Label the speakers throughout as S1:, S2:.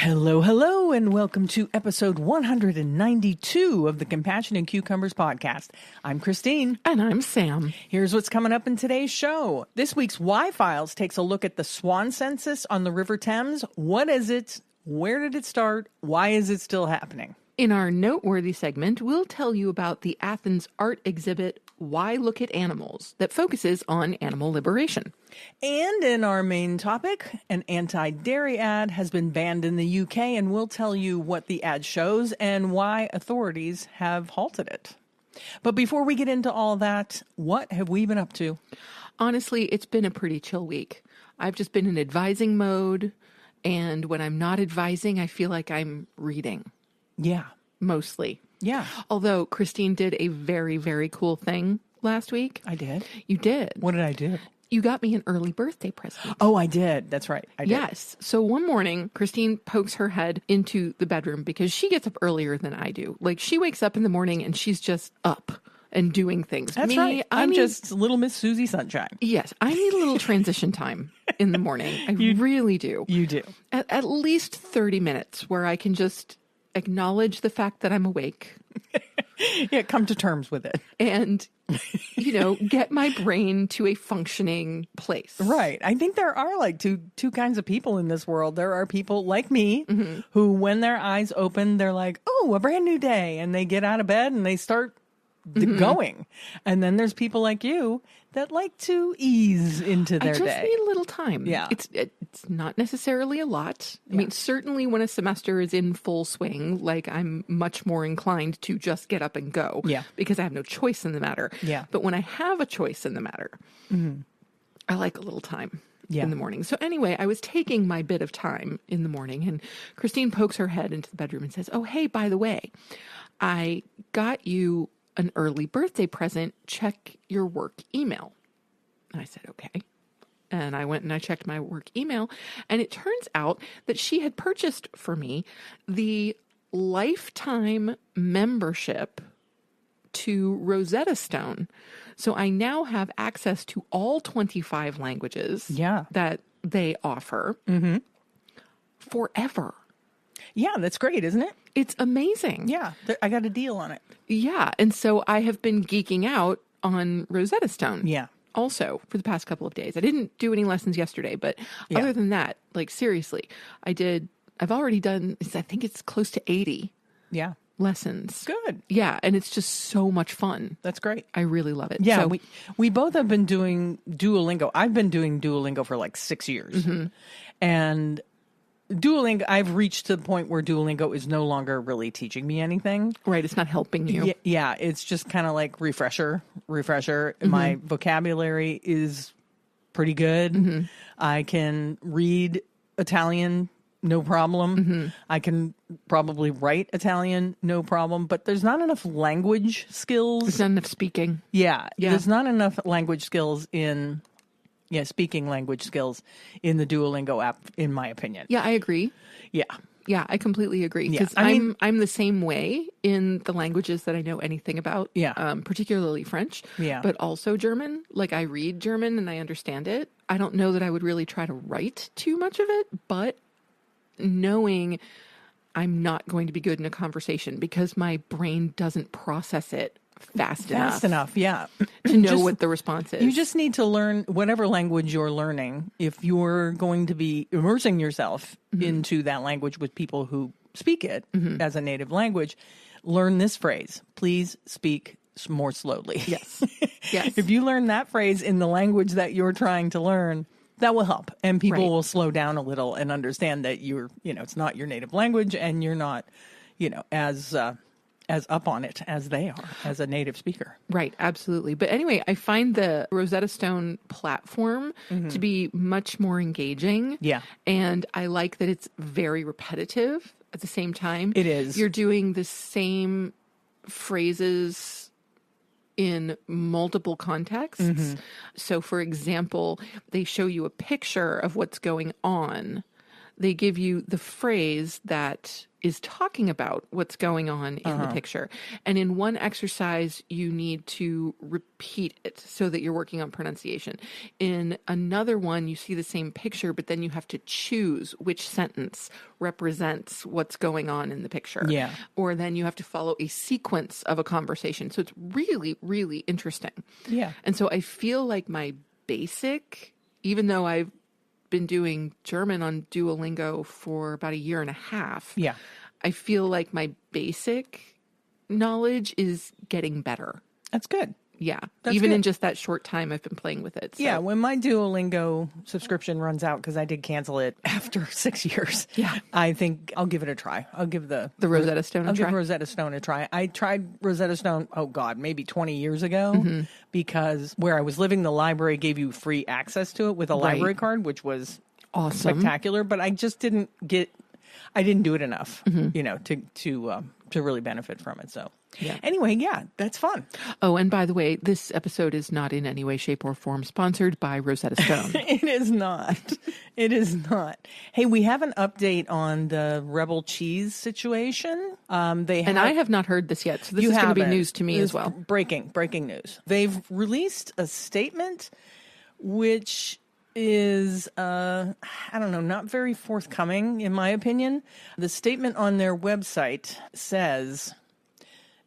S1: Hello, hello, and welcome to episode 192 of the Compassion and Cucumbers podcast. I'm Christine.
S2: And I'm Sam.
S1: Here's what's coming up in today's show. This week's Y-Files takes a look at the swan census on the River Thames. What is it? Where did it start? Why is it still happening?
S2: In our Noteworthy segment, we'll tell you about the Athens art exhibit, Why Look at Animals, that focuses on animal liberation.
S1: And in our main topic, an anti-dairy ad has been banned in the UK, and we'll tell you what the ad shows and why authorities have halted it. But before we get into all that, what have we been up to?
S2: Honestly, it's been a pretty chill week. I've just been in advising mode, and when I'm not advising, I feel like I'm reading.
S1: Yeah.
S2: Mostly.
S1: Yeah.
S2: Although Christine did a very, very cool thing last week.
S1: I did.
S2: You did.
S1: What did I do?
S2: You got me an early birthday present.
S1: Oh, I did. That's right. I did.
S2: Yes. So one morning, Christine pokes her head into the bedroom because she gets up earlier than I do. Like, she wakes up in the morning and she's just up and doing things.
S1: That's right. I'm just little Miss Susie Sunshine.
S2: Yes. I need a little transition time in the morning. I really do.
S1: You do.
S2: At least 30 minutes where I can just acknowledge the fact that I'm awake.
S1: Yeah, come to terms with it.
S2: And, get my brain to a functioning place.
S1: Right. I think there are like two kinds of people in this world. There are people like me who, when their eyes open, they're like, oh, a brand new day. And they get out of bed and they start going. And then there's people like you that like to ease into their day.
S2: I just need a little time.
S1: Yeah.
S2: It's not necessarily a lot. I mean, certainly when a semester is in full swing, like, I'm much more inclined to just get up and go.
S1: Yeah.
S2: Because I have no choice in the matter.
S1: Yeah.
S2: But when I have a choice in the matter, I like a little time.
S1: Yeah.
S2: In the morning. So anyway, I was taking my bit of time in the morning, and Christine pokes her head into the bedroom and says, oh, hey, by the way, I got you an early birthday present. Check your work email. And I said, okay. And I went and I checked my work email, and it turns out that she had purchased for me the lifetime membership to Rosetta Stone. So I now have access to all 25 languages that they offer forever.
S1: Yeah, that's great, isn't it?
S2: It's amazing.
S1: Yeah, I got a deal on it.
S2: Yeah. And so I have been geeking out on Rosetta Stone.
S1: Yeah.
S2: Also for the past couple of days. I didn't do any lessons yesterday, but other than that, like, seriously, I've already done, I think it's close to 80 lessons.
S1: Good.
S2: Yeah. And it's just so much fun.
S1: That's great.
S2: I really love it.
S1: Yeah.
S2: So,
S1: we both have been doing Duolingo. I've been doing Duolingo for like 6 years. And Duolingo, I've reached to the point where Duolingo is no longer really teaching me anything.
S2: right. It's not helping you.
S1: Yeah, it's just kind of like refresher. My vocabulary is pretty good. I can read Italian, no problem. I can probably write Italian, no problem. But there's not enough language skills.
S2: There's not enough speaking.
S1: Yeah, there's not enough language skills speaking language skills in the Duolingo app, in my opinion.
S2: Yeah, I agree.
S1: Yeah.
S2: Yeah, I completely agree. Because I'm the same way in the languages that I know anything about.
S1: Yeah.
S2: Particularly French.
S1: Yeah.
S2: But also German. Like, I read German and I understand it. I don't know that I would really try to write too much of it, but knowing I'm not going to be good in a conversation because my brain doesn't process it fast enough,
S1: yeah,
S2: to know what the response is.
S1: You just need to learn whatever language you're learning. If you're going to be immersing yourself into that language with people who speak it as a native language, learn this phrase: please speak more slowly.
S2: Yes. Yes.
S1: If you learn that phrase in the language that you're trying to learn, that will help, and people will slow down a little and understand that it's not your native language, and you're not, as up on it as they are as a native speaker.
S2: Right, absolutely. But anyway, I find the Rosetta Stone platform to be much more engaging.
S1: Yeah.
S2: And I like that it's very repetitive at the same time.
S1: It is.
S2: You're doing the same phrases in multiple contexts. So, for example, they show you a picture of what's going on. they give you the phrase that is talking about what's going on in the picture. And in one exercise, you need to repeat it so that you're working on pronunciation. In another one, you see the same picture, but then you have to choose which sentence represents what's going on in the picture.
S1: Yeah.
S2: Or then you have to follow a sequence of a conversation. So it's really, really interesting.
S1: Yeah.
S2: And so I feel like my basic, even though I've been doing German on Duolingo for about a year and a half.
S1: Yeah.
S2: I feel like my basic knowledge is getting better.
S1: That's good.
S2: Yeah.
S1: That's
S2: Even
S1: good.
S2: in just that short time I've been playing with it. So.
S1: Yeah, when my Duolingo subscription runs out, because I did cancel it after 6 years, I think I'll give it a try. I'll give the
S2: Rosetta Stone a try.
S1: I'll give Rosetta Stone a try. I tried Rosetta Stone, maybe 20 years ago, because where I was living, the library gave you free access to it with a library card, which was
S2: awesome,
S1: spectacular. But I just didn't do it enough, to really benefit from it. So.
S2: Yeah.
S1: Anyway, that's fun.
S2: Oh, and by the way, this episode is not in any way, shape, or form sponsored by Rosetta Stone.
S1: It is not. It is not. Hey, we have an update on the Rebel Cheese situation. And
S2: I have not heard this yet, so this is going to be news to me as well.
S1: Breaking news. They've released a statement which is, not very forthcoming, in my opinion. The statement on their website says,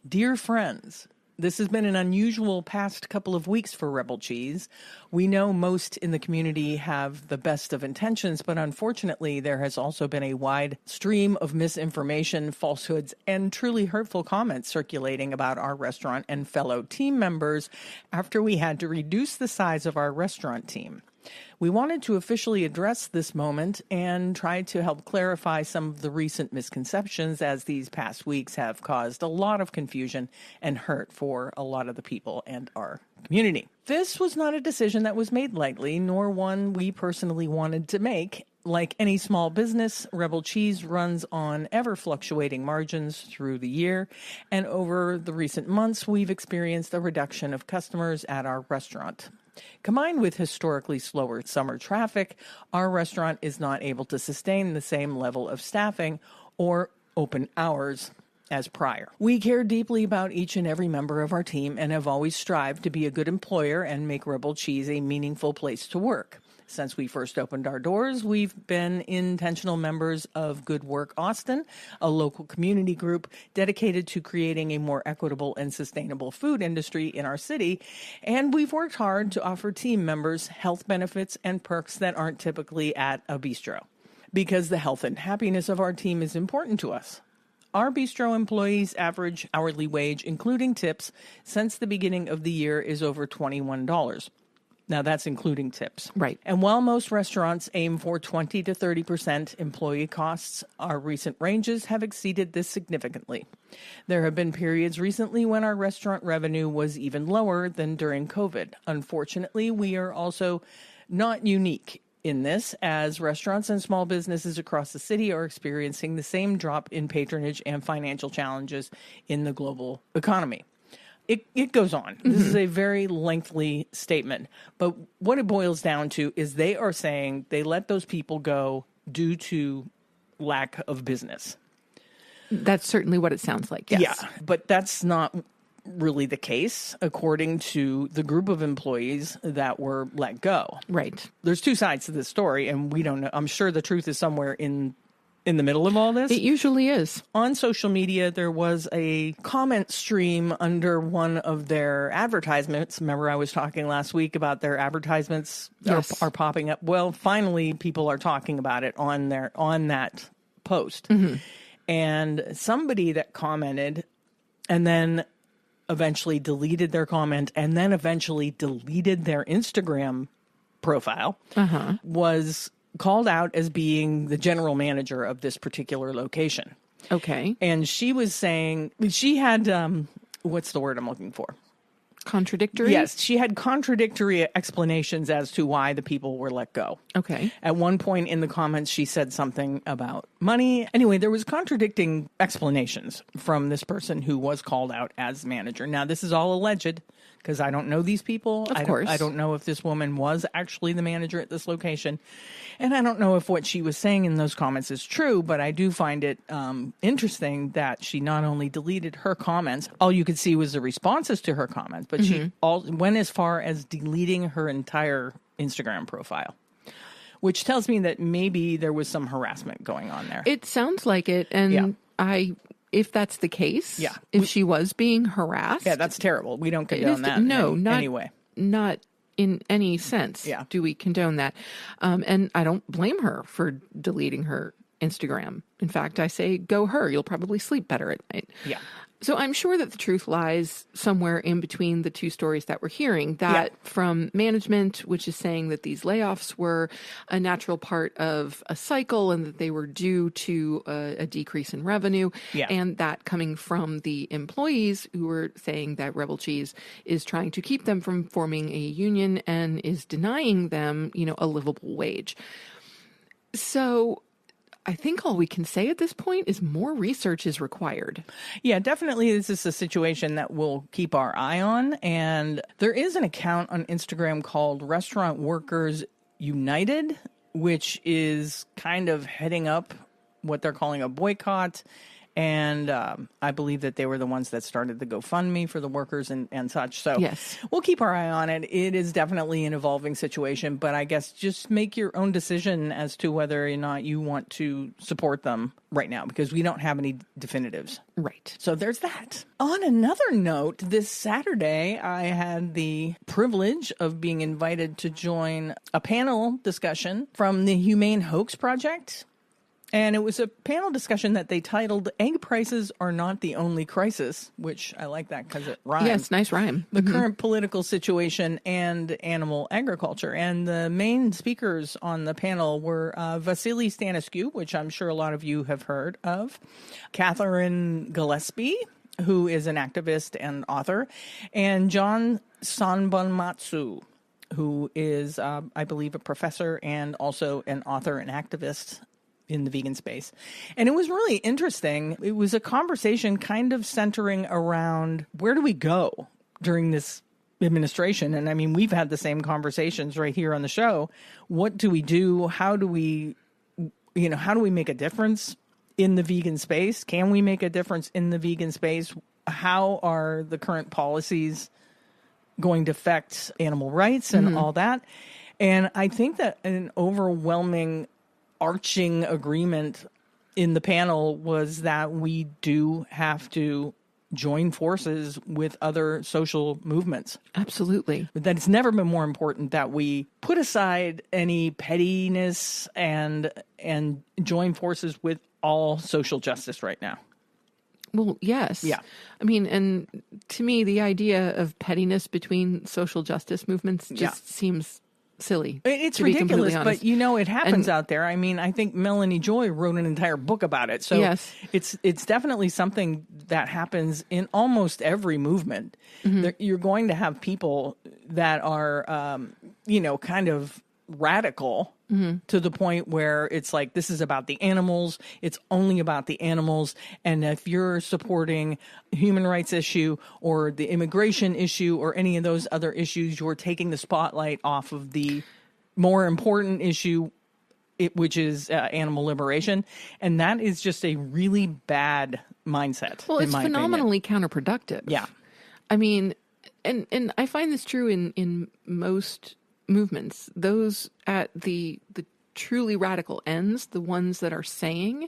S1: "Dear friends, this has been an unusual past couple of weeks for Rebel Cheese. We know most in the community have the best of intentions, but unfortunately there has also been a wide stream of misinformation, falsehoods, and truly hurtful comments circulating about our restaurant and fellow team members after we had to reduce the size of our restaurant team. We wanted to officially address this moment and try to help clarify some of the recent misconceptions, as these past weeks have caused a lot of confusion and hurt for a lot of the people and our community. This was not a decision that was made lightly, nor one we personally wanted to make. Like any small business, Rebel Cheese runs on ever-fluctuating margins through the year, and over the recent months, we've experienced a reduction of customers at our restaurant. Combined with historically slower summer traffic, our restaurant is not able to sustain the same level of staffing or open hours as prior. We care deeply about each and every member of our team and have always strived to be a good employer and make Rebel Cheese a meaningful place to work. Since we first opened our doors, we've been intentional members of Good Work Austin, a local community group dedicated to creating a more equitable and sustainable food industry in our city, and we've worked hard to offer team members health benefits and perks that aren't typically at a bistro, because the health and happiness of our team is important to us. Our bistro employees' average hourly wage, including tips, since the beginning of the year is over $21. Now, that's including tips.
S2: Right.
S1: And while most restaurants aim for 20 to 30% employee costs, our recent ranges have exceeded this significantly. There have been periods recently when our restaurant revenue was even lower than during COVID. Unfortunately, we are also not unique in this, as restaurants and small businesses across the city are experiencing the same drop in patronage and financial challenges in the global economy. It goes on. This is a very lengthy statement. But what it boils down to is they are saying they let those people go due to lack of business.
S2: That's certainly what it sounds like, yes.
S1: Yeah, but that's not really the case, according to the group of employees that were let go.
S2: Right.
S1: There's two sides to this story, and we don't know. I'm sure the truth is somewhere in the middle of all this.
S2: It usually is.
S1: On social media, there was a comment stream under one of their advertisements. Remember, I was talking last week about their advertisements are popping up. Well, finally, people are talking about it on that post. And somebody that commented and then eventually deleted their comment and then eventually deleted their Instagram profile was called out as being the general manager of this particular location.
S2: Okay.
S1: And she was saying, she had, what's the word I'm looking for?
S2: Contradictory?
S1: Yes, she had contradictory explanations as to why the people were let go.
S2: Okay.
S1: At one point in the comments, she said something about money. Anyway, there was contradicting explanations from this person who was called out as manager. Now, this is all alleged because I don't know these people.
S2: Of course.
S1: I don't know if this woman was actually the manager at this location. And I don't know if what she was saying in those comments is true, but I do find it interesting that she not only deleted her comments, all you could see was the responses to her comments, but she went as far as deleting her entire Instagram profile, which tells me that maybe there was some harassment going on there.
S2: It sounds like it. And if that's the case, if she was being harassed.
S1: Yeah, that's terrible. We don't condone that anyway.
S2: Not in any sense do we condone that. And I don't blame her for deleting her Instagram. In fact, I say, go her. You'll probably sleep better at night.
S1: Yeah.
S2: So I'm sure that the truth lies somewhere in between the two stories that we're hearing, that from management, which is saying that these layoffs were a natural part of a cycle and that they were due to a decrease in revenue, and that coming from the employees who were saying that Rebel Cheese is trying to keep them from forming a union and is denying them, a livable wage. So I think all we can say at this point is more research is required.
S1: Yeah, definitely. This is a situation that we'll keep our eye on. And there is an account on Instagram called Restaurant Workers United, which is kind of heading up what they're calling a boycott. And I believe that they were the ones that started the GoFundMe for the workers and such. So we'll keep our eye on it. It is definitely an evolving situation, but I guess just make your own decision as to whether or not you want to support them right now, because we don't have any definitives.
S2: Right.
S1: So there's that. On another note, this Saturday, I had the privilege of being invited to join a panel discussion from the Humane Hoax Project. And it was a panel discussion that they titled "Egg Prices Are Not the Only Crisis," which I like that because it rhymes.
S2: Yes, nice rhyme.
S1: The current political situation and animal agriculture. And the main speakers on the panel were Vasily Stanescu, which I'm sure a lot of you have heard of, Catherine Gillespie, who is an activist and author, and John Sanbonmatsu, who is, I believe, a professor and also an author and activist in the vegan space. And it was really interesting. It was a conversation kind of centering around where do we go during this administration? And I mean, we've had the same conversations right here on the show. What do we do? How do we make a difference in the vegan space? Can we make a difference in the vegan space? How are the current policies going to affect animal rights and all that? And I think that an overwhelming arching agreement in the panel was that we do have to join forces with other social movements.
S2: Absolutely.
S1: That it's never been more important that we put aside any pettiness and join forces with all social justice right now.
S2: Well, yes.
S1: Yeah.
S2: I mean, and to me, the idea of pettiness between social justice movements just seems silly.
S1: It's ridiculous, but it happens out there. I mean, I think Melanie Joy wrote an entire book about it. So it's definitely something that happens in almost every movement. You're going to have people that are, kind of radical to the point where it's like, this is about the animals. It's only about the animals. And if you're supporting a human rights issue or the immigration issue or any of those other issues, you're taking the spotlight off of the more important issue, which is animal liberation. And that is just a really bad mindset.
S2: Well, it's phenomenally counterproductive.
S1: Yeah.
S2: I mean, and I find this true in most movements, those at the truly radical ends, the ones that are saying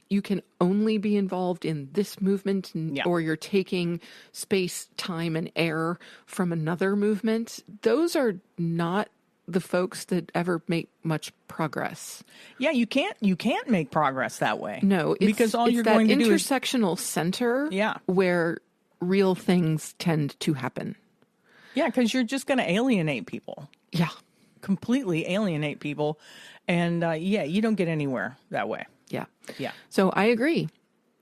S2: you can only be involved in this movement or you're taking space, time, and air from another movement. Those are not the folks that ever make much progress. Yeah, you can't make progress that way. No, because all you're going to do is intersectional center where real things tend to happen. Yeah, because you're just going to alienate people. Yeah. Completely alienate people. And you don't get anywhere that way. Yeah. Yeah. So I agree.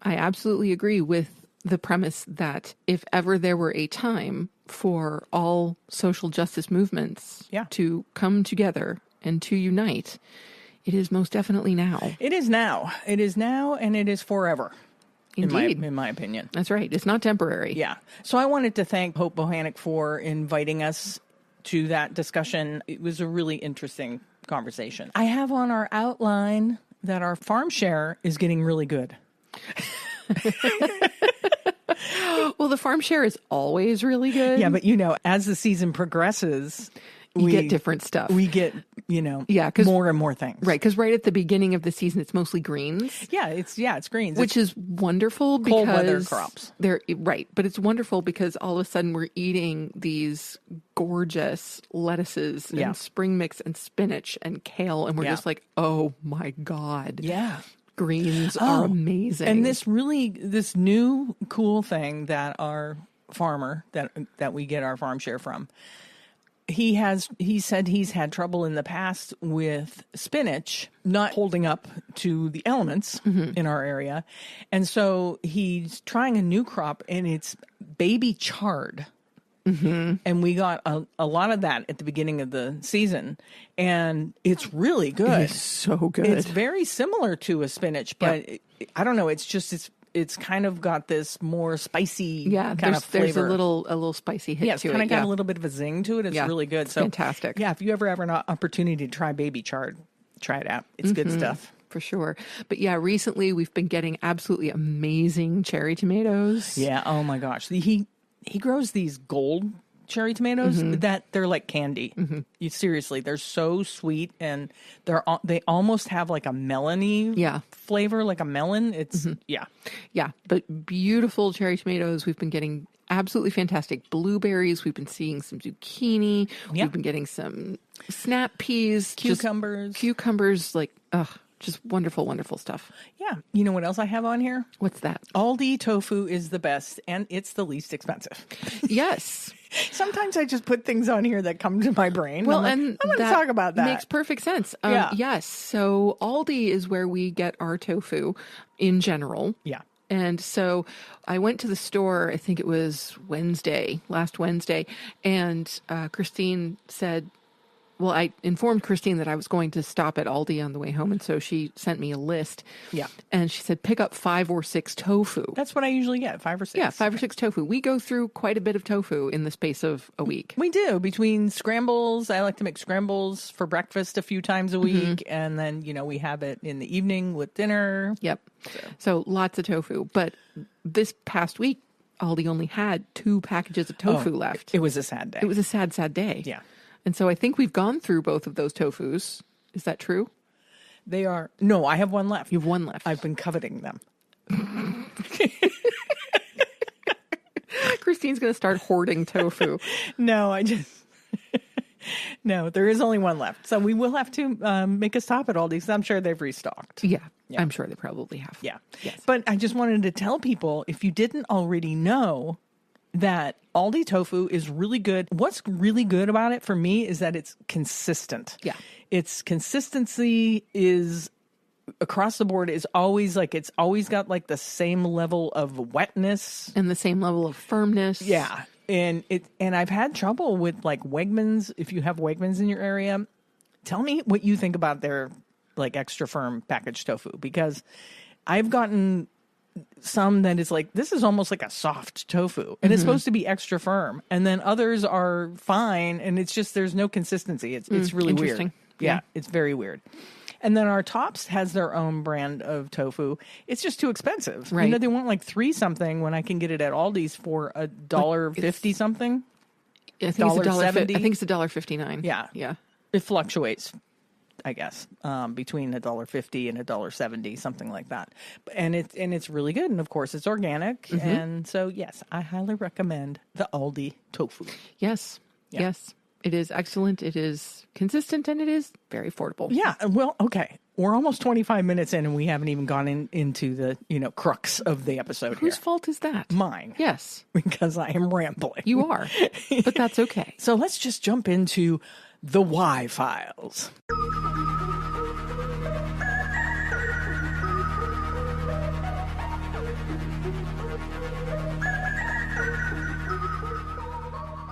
S2: I absolutely agree with the premise that if ever there were a time for all social justice movements to come together and to unite, it is most definitely now.
S1: It is now. It is now, and it is forever.
S2: Indeed.
S1: In my opinion.
S2: That's right. It's not temporary.
S1: Yeah. So I wanted to thank Hope Bohannic for inviting us to that discussion. It was a really interesting conversation. I have on our outline that our farm share is getting really good.
S2: Well, the farm share is always really good.
S1: Yeah, but as the season progresses,
S2: we get different stuff.
S1: We get, more and more things.
S2: Right, because right at the beginning of the season, it's mostly greens.
S1: Yeah, it's greens.
S2: Which is wonderful because...
S1: cold weather crops.
S2: Right, but it's wonderful because all of a sudden we're eating these gorgeous lettuces and spring mix and spinach and kale, and we're just like, oh my God.
S1: Yeah.
S2: Greens are amazing.
S1: And this new cool thing that our farmer that we get our farm share from, he said he's had trouble in the past with spinach not holding up to the elements in our area. And so he's trying a new crop, and it's baby chard. And we got a lot of that at the beginning of the season, and it's really good.
S2: It's so good.
S1: It's very similar to a spinach, but I don't know. It's kind of got this more spicy kind of flavor.
S2: There's a little spicy hit to it.
S1: It's kind of got a little bit of a zing to it. It's really good. So
S2: fantastic.
S1: Yeah, if you ever have an opportunity to try baby chard, try it out. It's good stuff.
S2: For sure. But yeah, recently we've been getting absolutely amazing cherry tomatoes.
S1: Yeah. Oh my gosh. He grows these gold cherry tomatoes that they're like candy. Seriously, they're so sweet, and they almost have like a melony flavor, like a melon. It's
S2: but beautiful cherry tomatoes. We've been getting absolutely fantastic blueberries. We've been seeing some zucchini. We've been getting some snap peas, cucumbers, like just wonderful, wonderful stuff.
S1: Yeah. You know what else I have on here?
S2: What's that?
S1: Aldi tofu is the best, and it's the least expensive.
S2: Yes.
S1: Sometimes I just put things on here that come to my brain.
S2: Well,
S1: I'm going to talk about that.
S2: Makes perfect sense. Yes. So Aldi is where we get our tofu in general.
S1: Yeah.
S2: And so I went to the store, I think it was last Wednesday, and Christine said, well, I informed Christine that I was going to stop at Aldi on the way home, and so she sent me a list. Yeah. And she said, pick up 5 or 6 tofu.
S1: That's what I usually get, 5 or 6.
S2: Yeah, 5 or 6 tofu. We go through quite a bit of tofu in the space of a week.
S1: We do. Between scrambles, I like to make scrambles for breakfast a few times a week, and then, we have it in the evening with dinner.
S2: Yep. So lots of tofu. But this past week, Aldi only had 2 packages of tofu left.
S1: It was a sad day.
S2: It was a sad, sad day.
S1: Yeah.
S2: And so I think we've gone through both of those tofus. Is that true?
S1: They are. No, I have one left.
S2: You have one left.
S1: I've been coveting them.
S2: Christine's going to start hoarding tofu.
S1: No, No, there is only one left. So we will have to make a stop at Aldi's. I'm sure they've restocked.
S2: Yeah, I'm sure they probably have.
S1: Yeah.
S2: Yes.
S1: But I just wanted to tell people, if you didn't already know, that Aldi tofu is really good. What's really good about it for me is that it's consistent.
S2: Yeah.
S1: Its consistency is across the board is always like, it's always got like the same level of wetness.
S2: And the same level of firmness.
S1: Yeah. And I've had trouble with like Wegmans. If you have Wegmans in your area, tell me what you think about their like extra firm packaged tofu, because I've gotten some that is like, this is almost like a soft tofu, and it's supposed to be extra firm, and then others are fine, and it's just, there's no consistency. It's really weird. Yeah, it's very weird. And then our Tops has their own brand of tofu. It's just too expensive.
S2: Right.
S1: They want like 3 something when I can get it at Aldi's for $1.50 something.
S2: I think it's $1.70. I think it's $1.59.
S1: Yeah.
S2: Yeah.
S1: It fluctuates, I guess, between $1.50 and $1.70, something like that. And it's really good. And of course, it's organic. And so, yes, I highly recommend the Aldi tofu.
S2: Yes. Yeah. Yes. It is excellent. It is consistent, and it is very affordable.
S1: Yeah. Well, okay. We're almost 25 minutes in, and we haven't even gone into the, crux of the episode.
S2: Whose fault is that?
S1: Mine.
S2: Yes.
S1: Because I am rambling.
S2: You are. But that's okay.
S1: So let's just jump into the Why Files.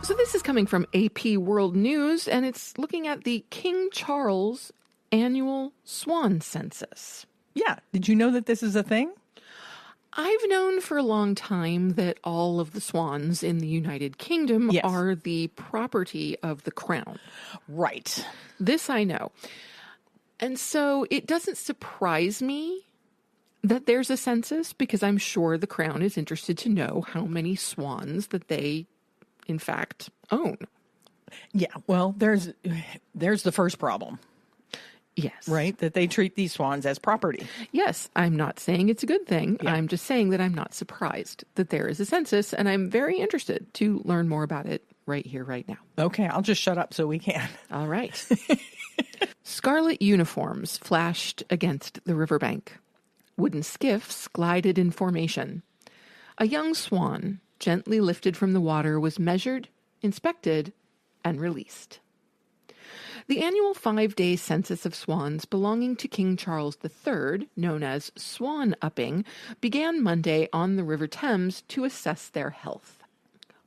S2: So this is coming from AP World News, and it's looking at the King Charles annual swan census.
S1: Yeah. Did you know that this is a thing?
S2: I've known for a long time that all of the swans in the United Kingdom
S1: Yes.
S2: are the property of the crown.
S1: Right.
S2: This I know. And so it doesn't surprise me that there's a census, because I'm sure the crown is interested to know how many swans that they, in fact, own.
S1: Yeah. Well, there's the first problem,
S2: Yes.
S1: right? That they treat these swans as property.
S2: Yes, I'm not saying it's a good thing.
S1: Yeah.
S2: I'm just saying that I'm not surprised that there is a census, and I'm very interested to learn more about it right here, right now.
S1: Okay. I'll just shut up so we can.
S2: All right. Scarlet uniforms flashed against the riverbank. Wooden skiffs glided in formation. A young swan, gently lifted from the water, was measured, inspected, and released. The annual 5-day census of swans belonging to King Charles III, known as swan upping, began Monday on the River Thames to assess their health.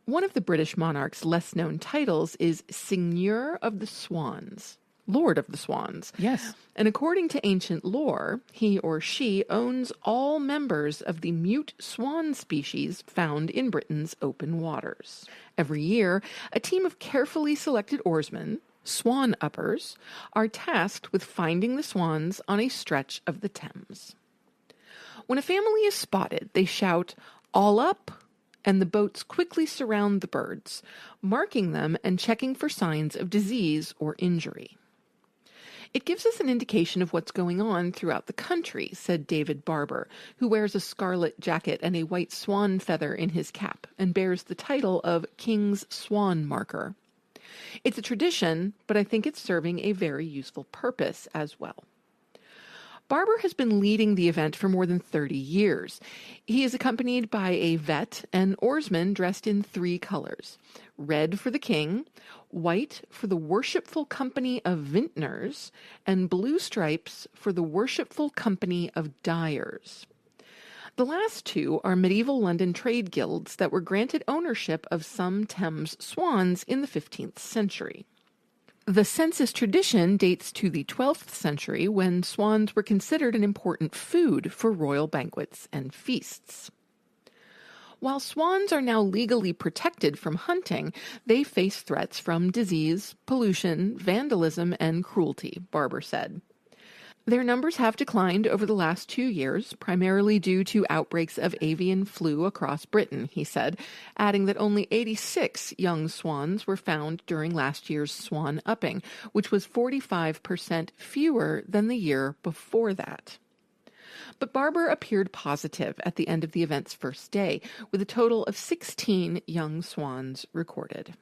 S2: One of the British monarch's less-known titles is Seigneur of the Swans, Lord of the Swans.
S1: Yes.
S2: And according to ancient lore, he or she owns all members of the mute swan species found in Britain's open waters. Every year, a team of carefully selected oarsmen, swan uppers, are tasked with finding the swans on a stretch of the Thames. When a family is spotted, they shout, "All up!" and the boats quickly surround the birds, marking them and checking for signs of disease or injury. It gives us an indication of what's going on throughout the country, said David Barber, who wears a scarlet jacket and a white swan feather in his cap and bears the title of King's Swan Marker. It's a tradition, but I think it's serving a very useful purpose as well. Barber has been leading the event for more than 30 years. He is accompanied by a vet and oarsmen dressed in 3 colors: red for the king, white for the Worshipful Company of Vintners, and blue stripes for the Worshipful Company of Dyers. The last 2 are medieval London trade guilds that were granted ownership of some Thames swans in the 15th century. The census tradition dates to the 12th century, when swans were considered an important food for royal banquets and feasts. While swans are now legally protected from hunting, they face threats from disease, pollution, vandalism, and cruelty, Barber said. Their numbers have declined over the last 2 years, primarily due to outbreaks of avian flu across Britain, he said, adding that only 86 young swans were found during last year's swan upping, which was 45% fewer than the year before that. But Barber appeared positive at the end of the event's first day, with a total of 16 young swans recorded.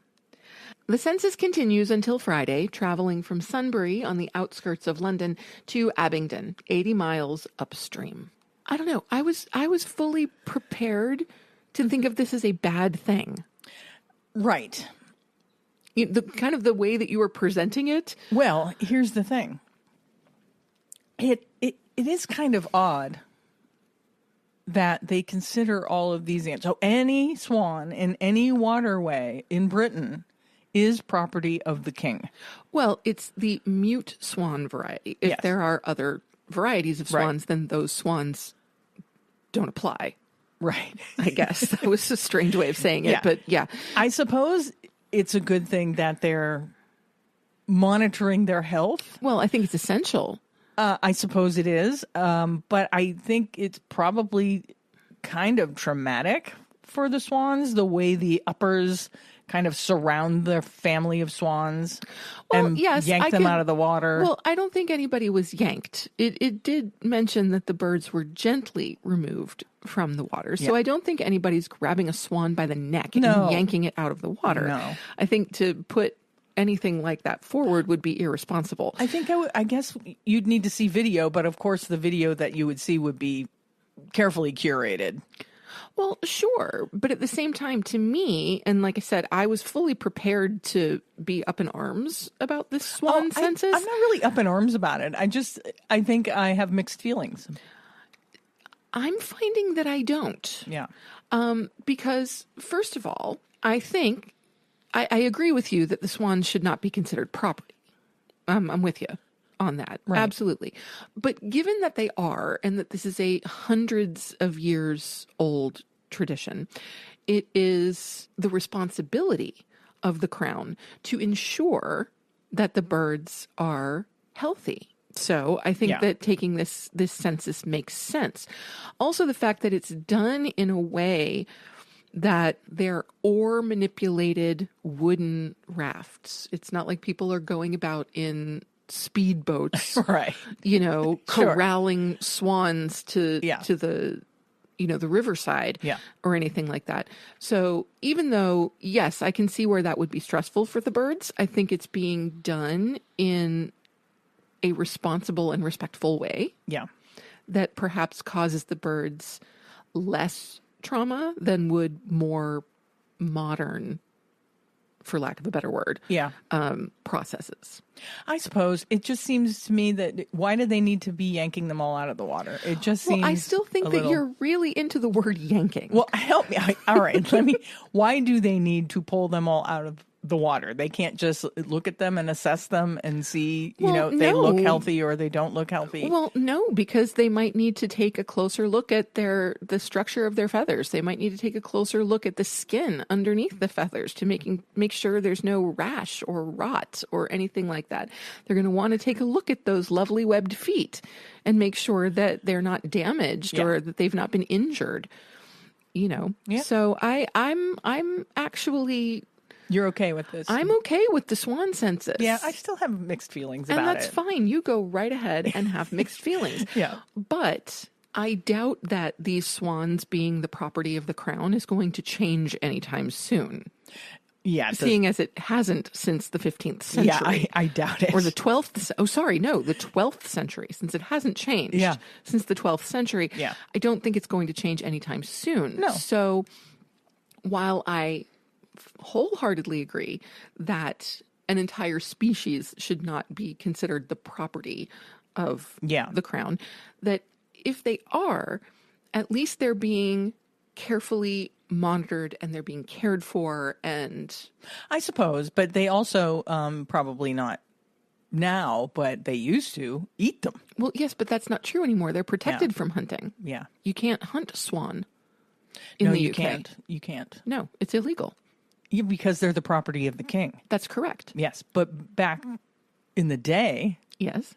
S2: The census continues until Friday, traveling from Sunbury on the outskirts of London to Abingdon, 80 miles upstream. I don't know. I was fully prepared to think of this as a bad thing.
S1: Right.
S2: The way that you were presenting it.
S1: Well, here's the thing. It is kind of odd that they consider all of these animals. So any swan in any waterway in Britain is property of the king.
S2: Well, it's the mute swan variety. If
S1: Yes.
S2: there are other varieties of swans,
S1: Right.
S2: then those swans don't apply.
S1: Right.
S2: I guess that was a strange way of saying it,
S1: Yeah.
S2: but yeah.
S1: I suppose it's a good thing that they're monitoring their health.
S2: Well, I think it's essential.
S1: I suppose it is. But I think it's probably kind of traumatic for the swans, the way the uppers kind of surround their family of swans and yank them out of the water.
S2: Well, I don't think anybody was yanked. It did mention that the birds were gently removed from the water. So
S1: Yeah.
S2: I don't think anybody's grabbing a swan by the neck
S1: No.
S2: and yanking it out of the water.
S1: No.
S2: I think to put anything like that forward would be irresponsible.
S1: I think I guess you'd need to see video, but of course the video that you would see would be carefully curated.
S2: Well, sure. But at the same time, to me, and like I said, I was fully prepared to be up in arms about this swan census.
S1: I'm not really up in arms about it. I think I have mixed feelings.
S2: I'm finding that I don't.
S1: Yeah.
S2: Because, first of all, I think I agree with you that the swans should not be considered property. I'm with you on that.
S1: Right.
S2: Absolutely. But given that they are, and that this is a hundreds of years old tradition, it is the responsibility of the crown to ensure that the birds are healthy. So I think that taking this census makes sense. Also, the fact that it's done in a way that they're oar manipulated wooden rafts. It's not like people are going about in speedboats,
S1: Right.
S2: corralling swans to the, the riverside or anything like that. So even though, yes, I can see where that would be stressful for the birds, I think it's being done in a responsible and respectful way.
S1: Yeah.
S2: That perhaps causes the birds less trauma than would more modern, for lack of a better word, processes.
S1: I suppose it just seems to me that why do they need to be yanking them all out of the water? It just seems.
S2: Well, I still think that you're really into the word yanking.
S1: Well, help me. All right, why do they need to pull them all out of the water? They can't just look at them and assess them and see, they look healthy or they don't look healthy.
S2: Well, no, because they might need to take a closer look at the structure of their feathers. They might need to take a closer look at the skin underneath the feathers to make sure there's no rash or rot or anything like that. They're going to want to take a look at those lovely webbed feet and make sure that they're not damaged or that they've not been injured. So I'm actually.
S1: You're okay with this?
S2: I'm okay with the swan census.
S1: Yeah, I still have mixed feelings about it.
S2: And that's fine. You go right ahead and have mixed feelings.
S1: Yeah.
S2: But I doubt that these swans being the property of the crown is going to change anytime soon.
S1: Yeah.
S2: Seeing as it hasn't since the 15th century.
S1: Yeah, I doubt it.
S2: Or the 12th. Oh, sorry. No, the 12th century, since it hasn't changed since the 12th century.
S1: Yeah.
S2: I don't think it's going to change anytime soon.
S1: No.
S2: So while I wholeheartedly agree that an entire species should not be considered the property of the crown, that if they are, at least they're being carefully monitored and they're being cared for. And
S1: I suppose, but they also probably not now, but they used to eat them.
S2: Well, yes, but that's not true anymore. They're protected from hunting.
S1: Yeah.
S2: You can't hunt swan in the UK.
S1: Can't. You can't.
S2: No, it's illegal.
S1: Yeah, because they're the property of the king.
S2: That's correct.
S1: Yes, but back in the day,
S2: yes,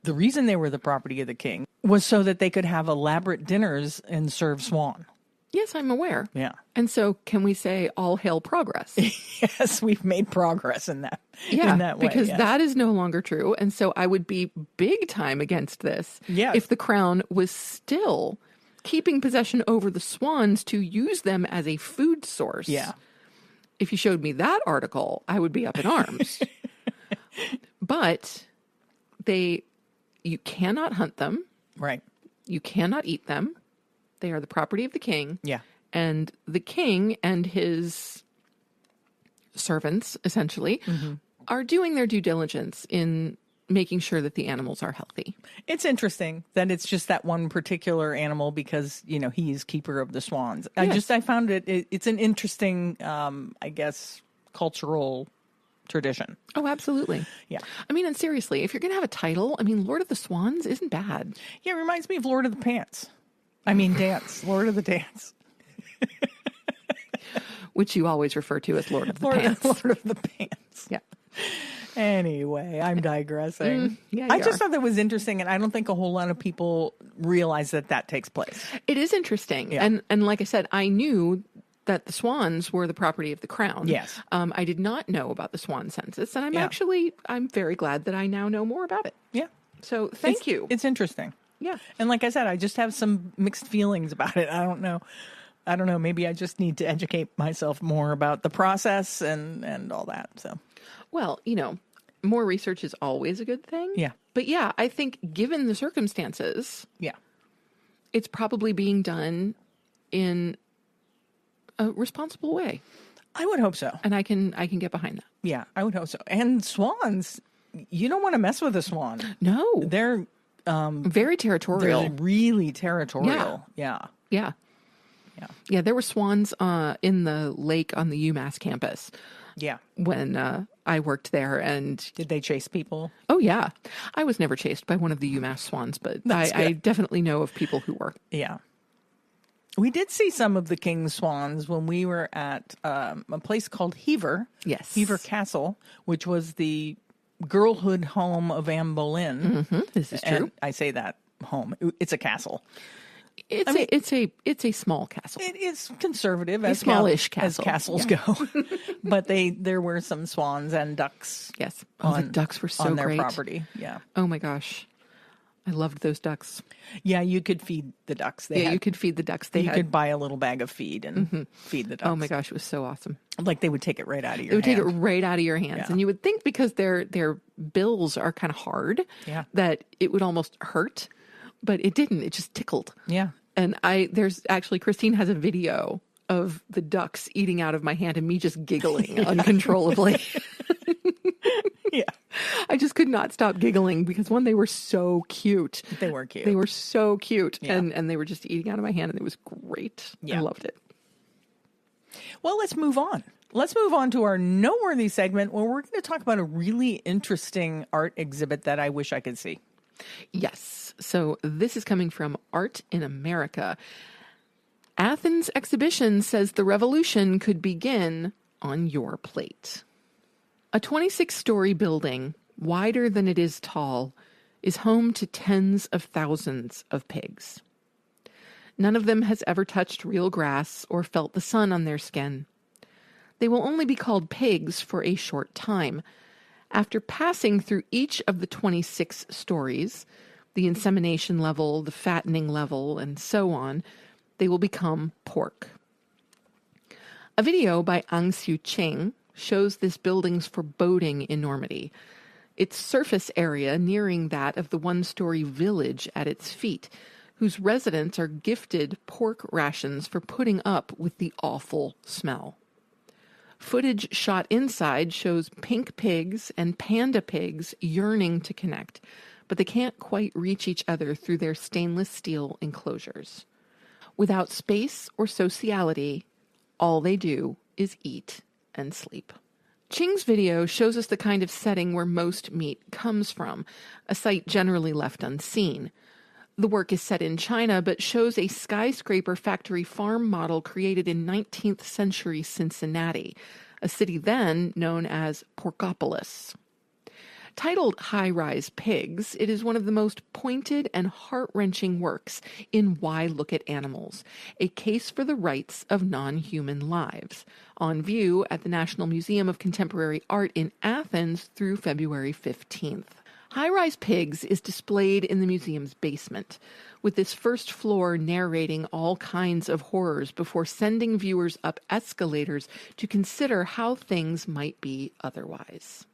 S1: the reason they were the property of the king was so that they could have elaborate dinners and serve swan.
S2: Yes, I'm aware.
S1: Yeah.
S2: And so can we say all hail progress?
S1: Yes, we've made progress in that.
S2: Yeah,
S1: in that way,
S2: because that is no longer true. And so I would be big time against this if the crown was still keeping possession over the swans to use them as a food source.
S1: Yeah.
S2: If you showed me that article, I would be up in arms. But you cannot hunt them.
S1: Right.
S2: You cannot eat them. They are the property of the king.
S1: Yeah.
S2: And the king and his servants, essentially, are doing their due diligence in making sure that the animals are healthy.
S1: It's interesting that it's just that one particular animal because, he's keeper of the swans.
S2: Yes.
S1: I found it's an interesting, I guess, cultural tradition.
S2: Oh, absolutely.
S1: Yeah.
S2: I mean, and seriously, if you're going to have a title, Lord of the Swans isn't bad.
S1: Yeah, it reminds me of Lord of the Pants. Dance. Lord of the Dance.
S2: Which you always refer to as Lord of the Pants.
S1: Lord of the Pants.
S2: Yeah.
S1: Anyway, I'm digressing.
S2: Yeah,
S1: I just thought that was interesting, and I don't think a whole lot of people realize that takes place.
S2: It is interesting.
S1: Yeah.
S2: And like I said, I knew that the swans were the property of the crown.
S1: Yes.
S2: I did not know about the swan census, and I'm very glad that I now know more about it.
S1: Yeah.
S2: So thank you.
S1: It's interesting.
S2: Yeah.
S1: And like I said, I just have some mixed feelings about it. I don't know. Maybe I just need to educate myself more about the process and all that. So,
S2: well, more research is always a good thing.
S1: Yeah.
S2: But yeah, I think given the circumstances, it's probably being done in a responsible way.
S1: I would hope so.
S2: And I can get behind that.
S1: Yeah, I would hope so. And swans, you don't want to mess with a swan.
S2: No.
S1: They're
S2: very territorial.
S1: They're really territorial. Yeah.
S2: Yeah, there were swans in the lake on the UMass campus
S1: Yeah.
S2: when I worked there. And
S1: Did they chase people?
S2: oh, yeah, I was never chased by one of the UMass swans, but I definitely know of people who were.
S1: Yeah. We did see some of the king's swans when we were at a place called Hever.
S2: Yes.
S1: Hever Castle, which was the girlhood home of Anne Boleyn.
S2: This is true.
S1: And I say that home. It's a castle.
S2: It's a small castle.
S1: It is conservative, as
S2: smallish
S1: as
S2: castle.
S1: castles go. But there were some swans and ducks.
S2: Yes. Oh, the ducks were so
S1: on
S2: great.
S1: their property. Yeah.
S2: Oh my gosh. I loved those ducks.
S1: Yeah, you could feed the ducks.
S2: You could feed the ducks.
S1: You could buy a little bag of feed and feed the ducks.
S2: Oh my gosh, it was so awesome.
S1: Like they would take it right out of your hand.
S2: They would take it right out of your hands.
S1: Yeah.
S2: And you would think because their bills are kind of hard that it would almost hurt, but it didn't. It just tickled.
S1: Yeah.
S2: And there's actually, Christine has a video of the ducks eating out of my hand and me just giggling uncontrollably.
S1: Yeah.
S2: I just could not stop giggling because they were so cute.
S1: They were cute.
S2: They were so cute.
S1: Yeah.
S2: And they were just eating out of my hand and it was great.
S1: Yeah.
S2: I loved it.
S1: Well, let's move on. Let's move on to our Noteworthy segment where we're going to talk about a really interesting art exhibit that I wish I could see.
S2: Yes. So this is coming from Art in America. Athens exhibition says the revolution could begin on your plate. A 26-story building, wider than it is tall, is home to tens of thousands of pigs. None of them has ever touched real grass or felt the sun on their skin. They will only be called pigs for a short time. After passing through each of the 26 stories, the insemination level, the fattening level, and so on, they will become pork. A video by Ang Siu Cheng shows this building's foreboding enormity. Its surface area nearing that of the one-story village at its feet, whose residents are gifted pork rations for putting up with the awful smell. Footage shot inside shows pink pigs and panda pigs yearning to connect, but they can't quite reach each other through their stainless steel enclosures. Without space or sociality, all they do is eat and sleep. Ching's video shows us the kind of setting where most meat comes from, a site generally left unseen. The work is set in China, but shows a skyscraper factory farm model created in 19th century Cincinnati, a city then known as Porkopolis. Titled High-Rise Pigs, it is one of the most pointed and heart-wrenching works in Why Look at Animals, a case for the rights of non-human lives, on view at the National Museum of Contemporary Art in Athens through February 15th. High-Rise Pigs is displayed in the museum's basement, with this first floor narrating all kinds of horrors before sending viewers up escalators to consider how things might be otherwise.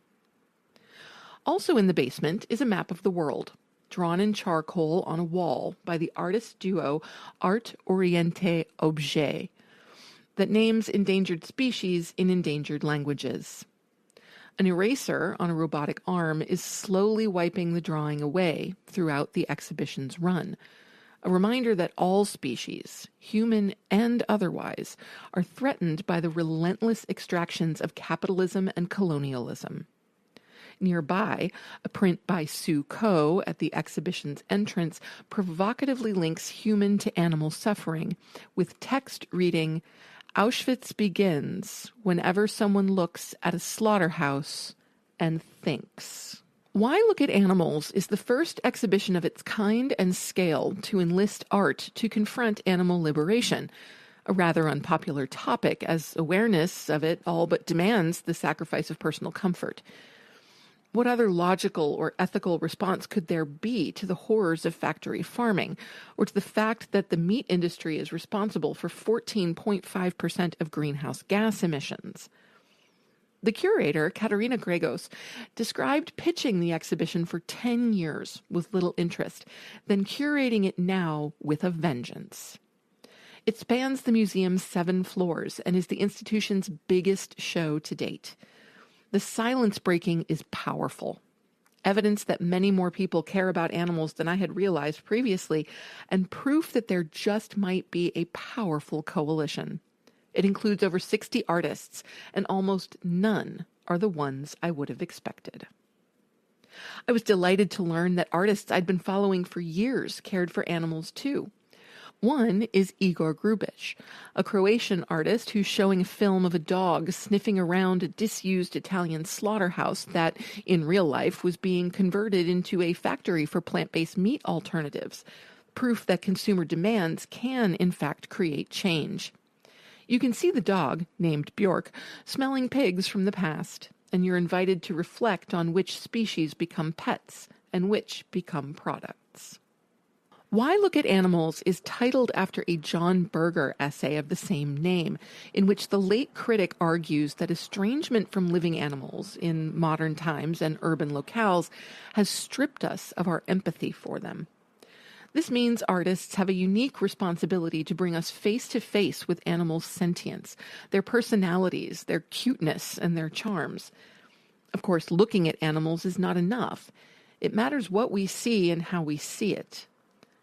S2: Also in the basement is a map of the world, drawn in charcoal on a wall by the artist duo Art Orienté Objet, that names endangered species in endangered languages. An eraser on a robotic arm is slowly wiping the drawing away throughout the exhibition's run, a reminder that all species, human and otherwise, are threatened by the relentless extractions of capitalism and colonialism. Nearby, a print by Sue Coe at the exhibition's entrance provocatively links human to animal suffering, with text reading, "Auschwitz begins whenever someone looks at a slaughterhouse and thinks." Why Look at Animals is the first exhibition of its kind and scale to enlist art to confront animal liberation, a rather unpopular topic as awareness of it all but demands the sacrifice of personal comfort. What other logical or ethical response could there be to the horrors of factory farming, or to the fact that the meat industry is responsible for 14.5% of greenhouse gas emissions? The curator, Katerina Gregos, described pitching the exhibition for 10 years with little interest, then curating it now with a vengeance. It spans the museum's 7 floors and is the institution's biggest show to date. The silence breaking is powerful, evidence that many more people care about animals than I had realized previously, and proof that there just might be a powerful coalition. It includes over 60 artists, and almost none are the ones I would have expected. I was delighted to learn that artists I'd been following for years cared for animals too. One is Igor Grubic, a Croatian artist who's showing a film of a dog sniffing around a disused Italian slaughterhouse that, in real life, was being converted into a factory for plant-based meat alternatives, proof that consumer demands can, in fact, create change. You can see the dog, named Bjork, smelling pigs from the past, and you're invited to reflect on which species become pets and which become products. Why Look at Animals is titled after a John Berger essay of the same name, in which the late critic argues that estrangement from living animals in modern times and urban locales has stripped us of our empathy for them. This means artists have a unique responsibility to bring us face to face with animals' sentience, their personalities, their cuteness, and their charms. Of course, looking at animals is not enough. It matters what we see and how we see it.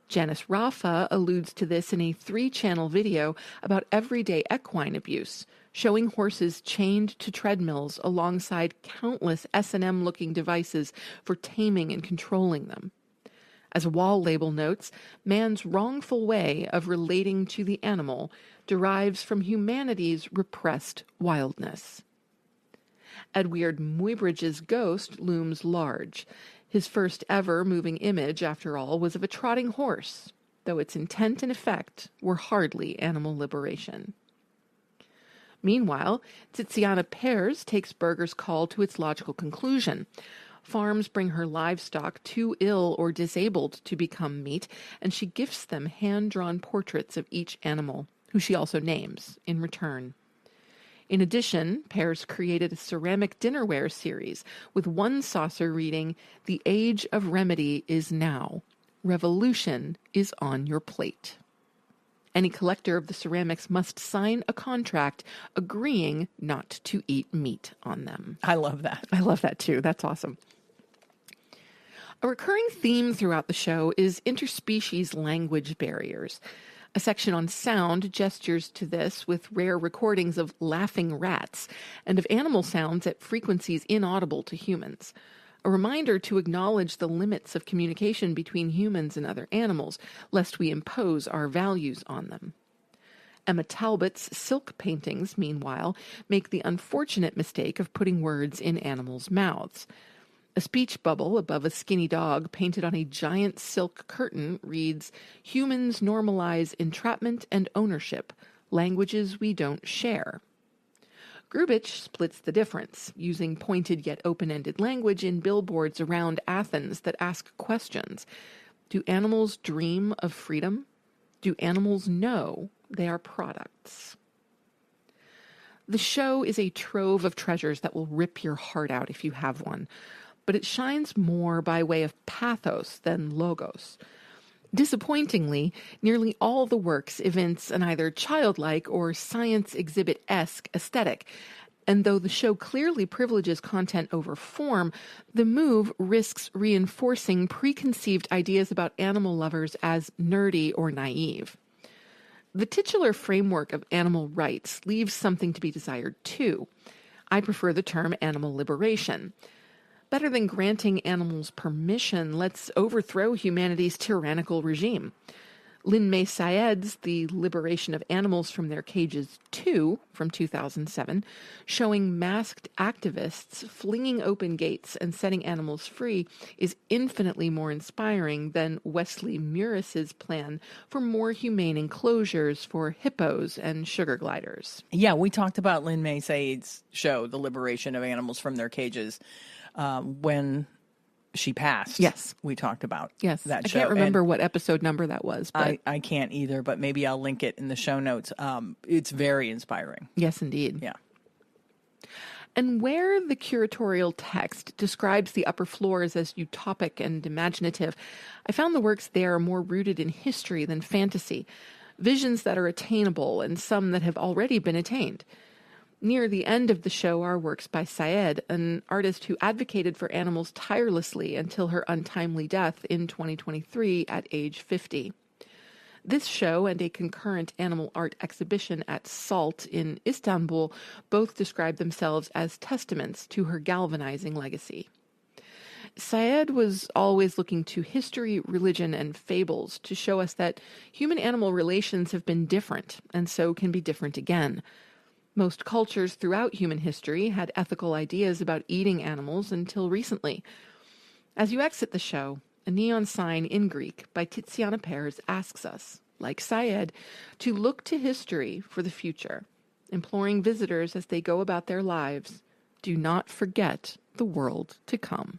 S2: Janice Raffa alludes to this in a 3-channel video about everyday equine abuse, showing horses chained to treadmills alongside countless S&M-looking devices for taming and controlling them. As a wall label notes, man's wrongful way of relating to the animal derives from humanity's repressed wildness. Edward Muybridge's ghost looms large. His first ever moving image, after all, was of a trotting horse, though its intent and effect were hardly animal liberation. Meanwhile, Tiziana Pears takes Berger's call to its logical conclusion. Farms bring her livestock too ill or disabled to become meat, and she gifts them hand-drawn portraits of each animal, who she also names, in return. In addition, Pears created a ceramic dinnerware series with one saucer reading, "The age of remedy is now. Revolution is on your plate." Any collector of the ceramics must sign a contract agreeing not to eat meat on them.
S1: I love that.
S2: I love that too. That's awesome. A recurring theme throughout the show is interspecies language barriers. A section on sound gestures to this with rare recordings of laughing rats and of animal sounds at frequencies inaudible to humans. A reminder to acknowledge the limits of communication between humans and other animals, lest we impose our values on them. Emma Talbot's silk paintings, meanwhile, make the unfortunate mistake of putting words in animals' mouths. A speech bubble above a skinny dog painted on a giant silk curtain reads, "Humans normalize entrapment and ownership, languages we don't share." Grubic splits the difference, using pointed yet open-ended language in billboards around Athens that ask questions. Do animals dream of freedom? Do animals know they are products? The show is a trove of treasures that will rip your heart out if you have one, but it shines more by way of pathos than logos. Disappointingly, nearly all the works evince an either childlike or science exhibit-esque aesthetic, and though the show clearly privileges content over form, the move risks reinforcing preconceived ideas about animal lovers as nerdy or naive. The titular framework of animal rights leaves something to be desired too. I prefer the term animal liberation. Better than granting animals permission, let's overthrow humanity's tyrannical regime. Lynn May Syed's The Liberation of Animals from Their Cages 2, from 2007, showing masked activists flinging open gates and setting animals free, is infinitely more inspiring than Wesley Murris's plan for more humane enclosures for hippos and sugar gliders.
S1: Yeah, we talked about Lynn May Syed's show, The Liberation of Animals from Their Cages, when she passed.
S2: Yes.
S1: We talked about
S2: that show. I can't remember what episode number that was. But
S1: I can't either, but maybe I'll link it in the show notes. It's very inspiring.
S2: Yes, indeed.
S1: Yeah.
S2: And where the curatorial text describes the upper floors as utopic and imaginative, I found the works there more rooted in history than fantasy, visions that are attainable and some that have already been attained. Near the end of the show are works by Syed, an artist who advocated for animals tirelessly until her untimely death in 2023 at age 50. This show and a concurrent animal art exhibition at SALT in Istanbul both describe themselves as testaments to her galvanizing legacy. Syed was always looking to history, religion, and fables to show us that human-animal relations have been different, and so can be different again. Most cultures throughout human history had ethical ideas about eating animals until recently. As you exit the show, a neon sign in Greek by Tiziana Pears asks us, like Syed, to look to history for the future, imploring visitors as they go about their lives, do not forget the world to come.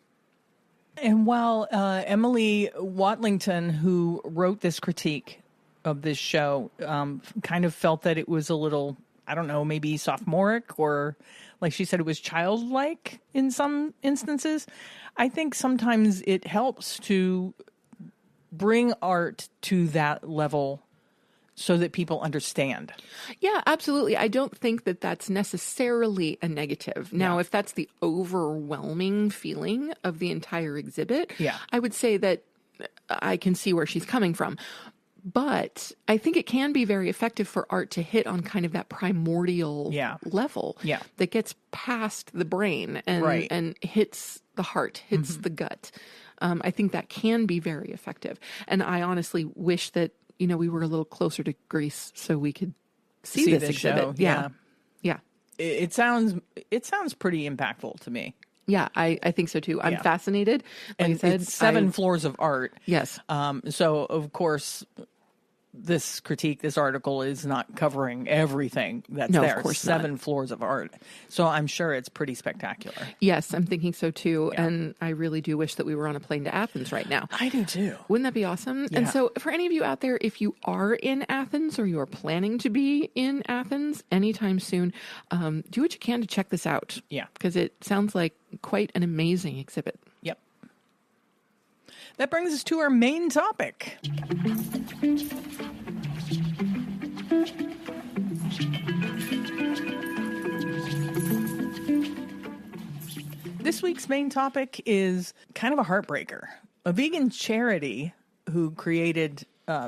S1: And while Emily Watlington, who wrote this critique of this show, kind of felt that it was a little, I don't know, maybe sophomoric, or like she said, it was childlike in some instances, I think sometimes it helps to bring art to that level so that people understand.
S2: Yeah, absolutely. I don't think that that's necessarily a negative. Now, if that's the overwhelming feeling of the entire exhibit, I would say that I can see where she's coming from. But I think it can be very effective for art to hit on kind of that primordial level that gets past the brain and hits the heart, hits the gut. I think that can be very effective. And I honestly wish that, you know, we were a little closer to Greece so we could see this exhibit.
S1: Show. Yeah. It sounds pretty impactful to me.
S2: Yeah, I think so too. I'm fascinated. Like
S1: and
S2: I said,
S1: it's 7 floors of art.
S2: Yes.
S1: So of course, this article is not covering everything that's there.
S2: Of course
S1: 7 floors of art. So I'm sure it's pretty spectacular.
S2: Yes, I'm thinking so too. Yeah. And I really do wish that we were on a plane to Athens right now.
S1: I do too.
S2: Wouldn't that be awesome? Yeah. And so for any of you out there, if you are in Athens or you are planning to be in Athens anytime soon, do what you can to check this out.
S1: Yeah.
S2: Because it sounds like quite an amazing exhibit.
S1: Yep. That brings us to our main topic. This week's main topic is kind of a heartbreaker. A vegan charity who created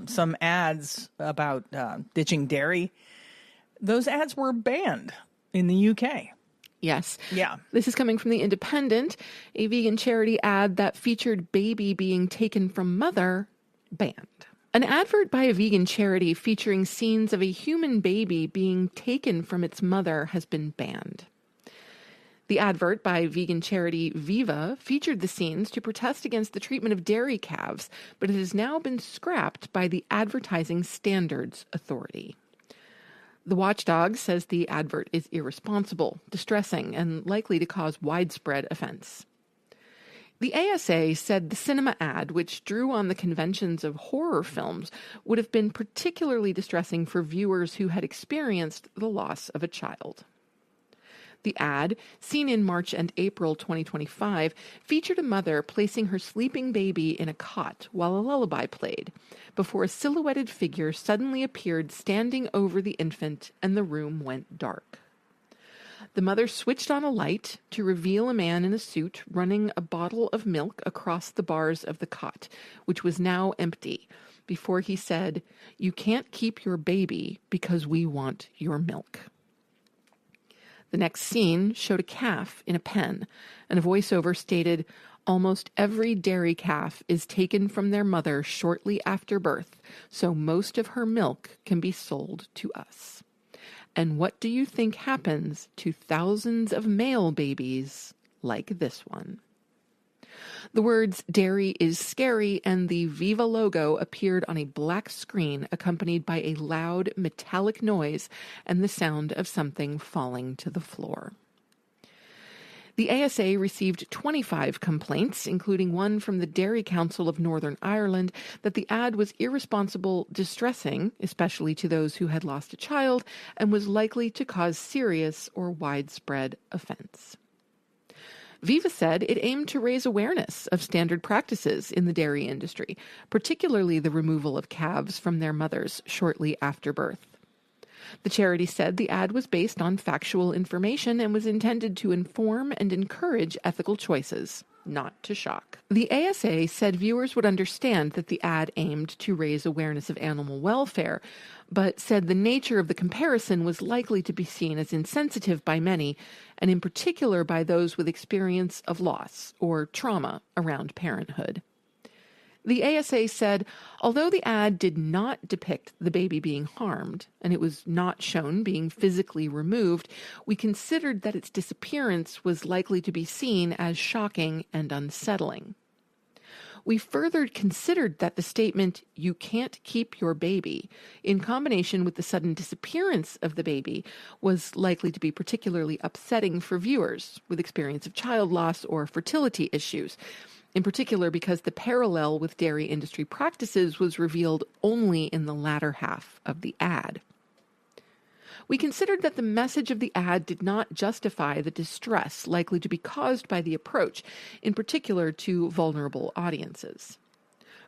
S1: some ads about ditching dairy, those ads were banned in the UK.
S2: Yes.
S1: Yeah.
S2: This is coming from The Independent, a vegan charity ad that featured baby being taken from mother banned. An advert by a vegan charity featuring scenes of a human baby being taken from its mother has been banned. The advert by vegan charity Viva featured the scenes to protest against the treatment of dairy calves, but it has now been scrapped by the Advertising Standards Authority. The watchdog says the advert is irresponsible, distressing, and likely to cause widespread offense. The ASA said the cinema ad, which drew on the conventions of horror films, would have been particularly distressing for viewers who had experienced the loss of a child. The ad, seen in March and April 2025, featured a mother placing her sleeping baby in a cot while a lullaby played, before a silhouetted figure suddenly appeared standing over the infant and the room went dark. The mother switched on a light to reveal a man in a suit running a bottle of milk across the bars of the cot, which was now empty, before he said, "You can't keep your baby because we want your milk." The next scene showed a calf in a pen, and a voiceover stated, "Almost every dairy calf is taken from their mother shortly after birth, so most of her milk can be sold to us. And what do you think happens to thousands of male babies like this one?" The words "dairy is scary" and the Viva logo appeared on a black screen accompanied by a loud metallic noise and the sound of something falling to the floor. The ASA received 25 complaints, including one from the Dairy Council of Northern Ireland, that the ad was irresponsible, distressing, especially to those who had lost a child, and was likely to cause serious or widespread offense. Viva said it aimed to raise awareness of standard practices in the dairy industry, particularly the removal of calves from their mothers shortly after birth. The charity said the ad was based on factual information and was intended to inform and encourage ethical choices, not to shock. The ASA said viewers would understand that the ad aimed to raise awareness of animal welfare, but said the nature of the comparison was likely to be seen as insensitive by many, and in particular by those with experience of loss or trauma around parenthood. The ASA said, although the ad did not depict the baby being harmed, and it was not shown being physically removed, we considered that its disappearance was likely to be seen as shocking and unsettling. We further considered that the statement, "you can't keep your baby," in combination with the sudden disappearance of the baby, was likely to be particularly upsetting for viewers with experience of child loss or fertility issues, in particular because the parallel with dairy industry practices was revealed only in the latter half of the ad. We considered that the message of the ad did not justify the distress likely to be caused by the approach, in particular to vulnerable audiences.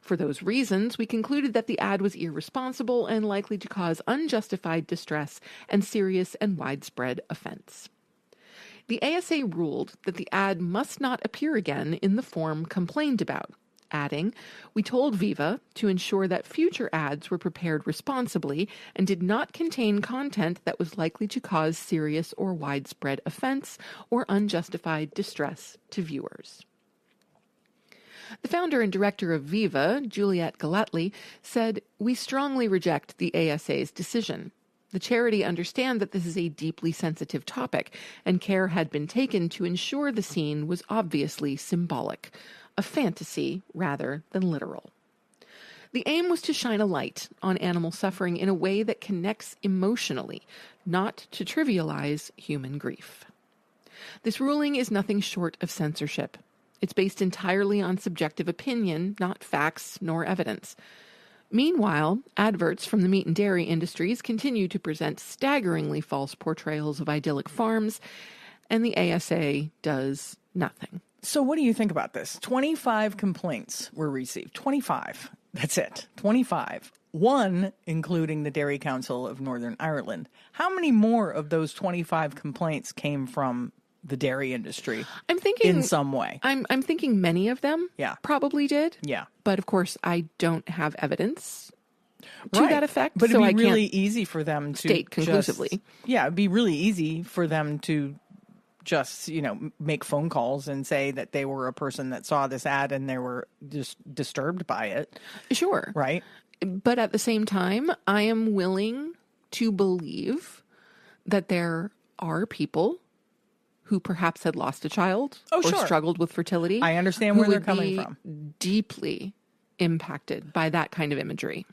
S2: For those reasons, we concluded that the ad was irresponsible and likely to cause unjustified distress and serious and widespread offense. The ASA ruled that the ad must not appear again in the form complained about, adding, "We told Viva to ensure that future ads were prepared responsibly and did not contain content that was likely to cause serious or widespread offense or unjustified distress to viewers." The founder and director of Viva, Juliette Galatly, said, "We strongly reject the ASA's decision. The charity understands that this is a deeply sensitive topic, and care had been taken to ensure the scene was obviously symbolic, a fantasy rather than literal. The aim was to shine a light on animal suffering in a way that connects emotionally, not to trivialize human grief. This ruling is nothing short of censorship. It's based entirely on subjective opinion, not facts nor evidence. Meanwhile, adverts from the meat and dairy industries continue to present staggeringly false portrayals of idyllic farms, and the ASA does nothing."
S1: So what do you think about this? 25 complaints were received. 25. That's it. 25. One, including the Dairy Council of Northern Ireland. How many more of those 25 complaints came from the dairy industry in some way?
S2: I'm thinking many of them probably did.
S1: Yeah.
S2: But of course, I don't have evidence to that effect.
S1: But it'd
S2: so
S1: be really easy for them to
S2: state conclusively.
S1: It'd be really easy for them to just, make phone calls and say that they were a person that saw this ad and they were just disturbed by it.
S2: Sure.
S1: Right.
S2: But at the same time, I am willing to believe that there are people who perhaps had lost a child or struggled with fertility.
S1: I understand where they're coming from.
S2: Deeply impacted by that kind of imagery.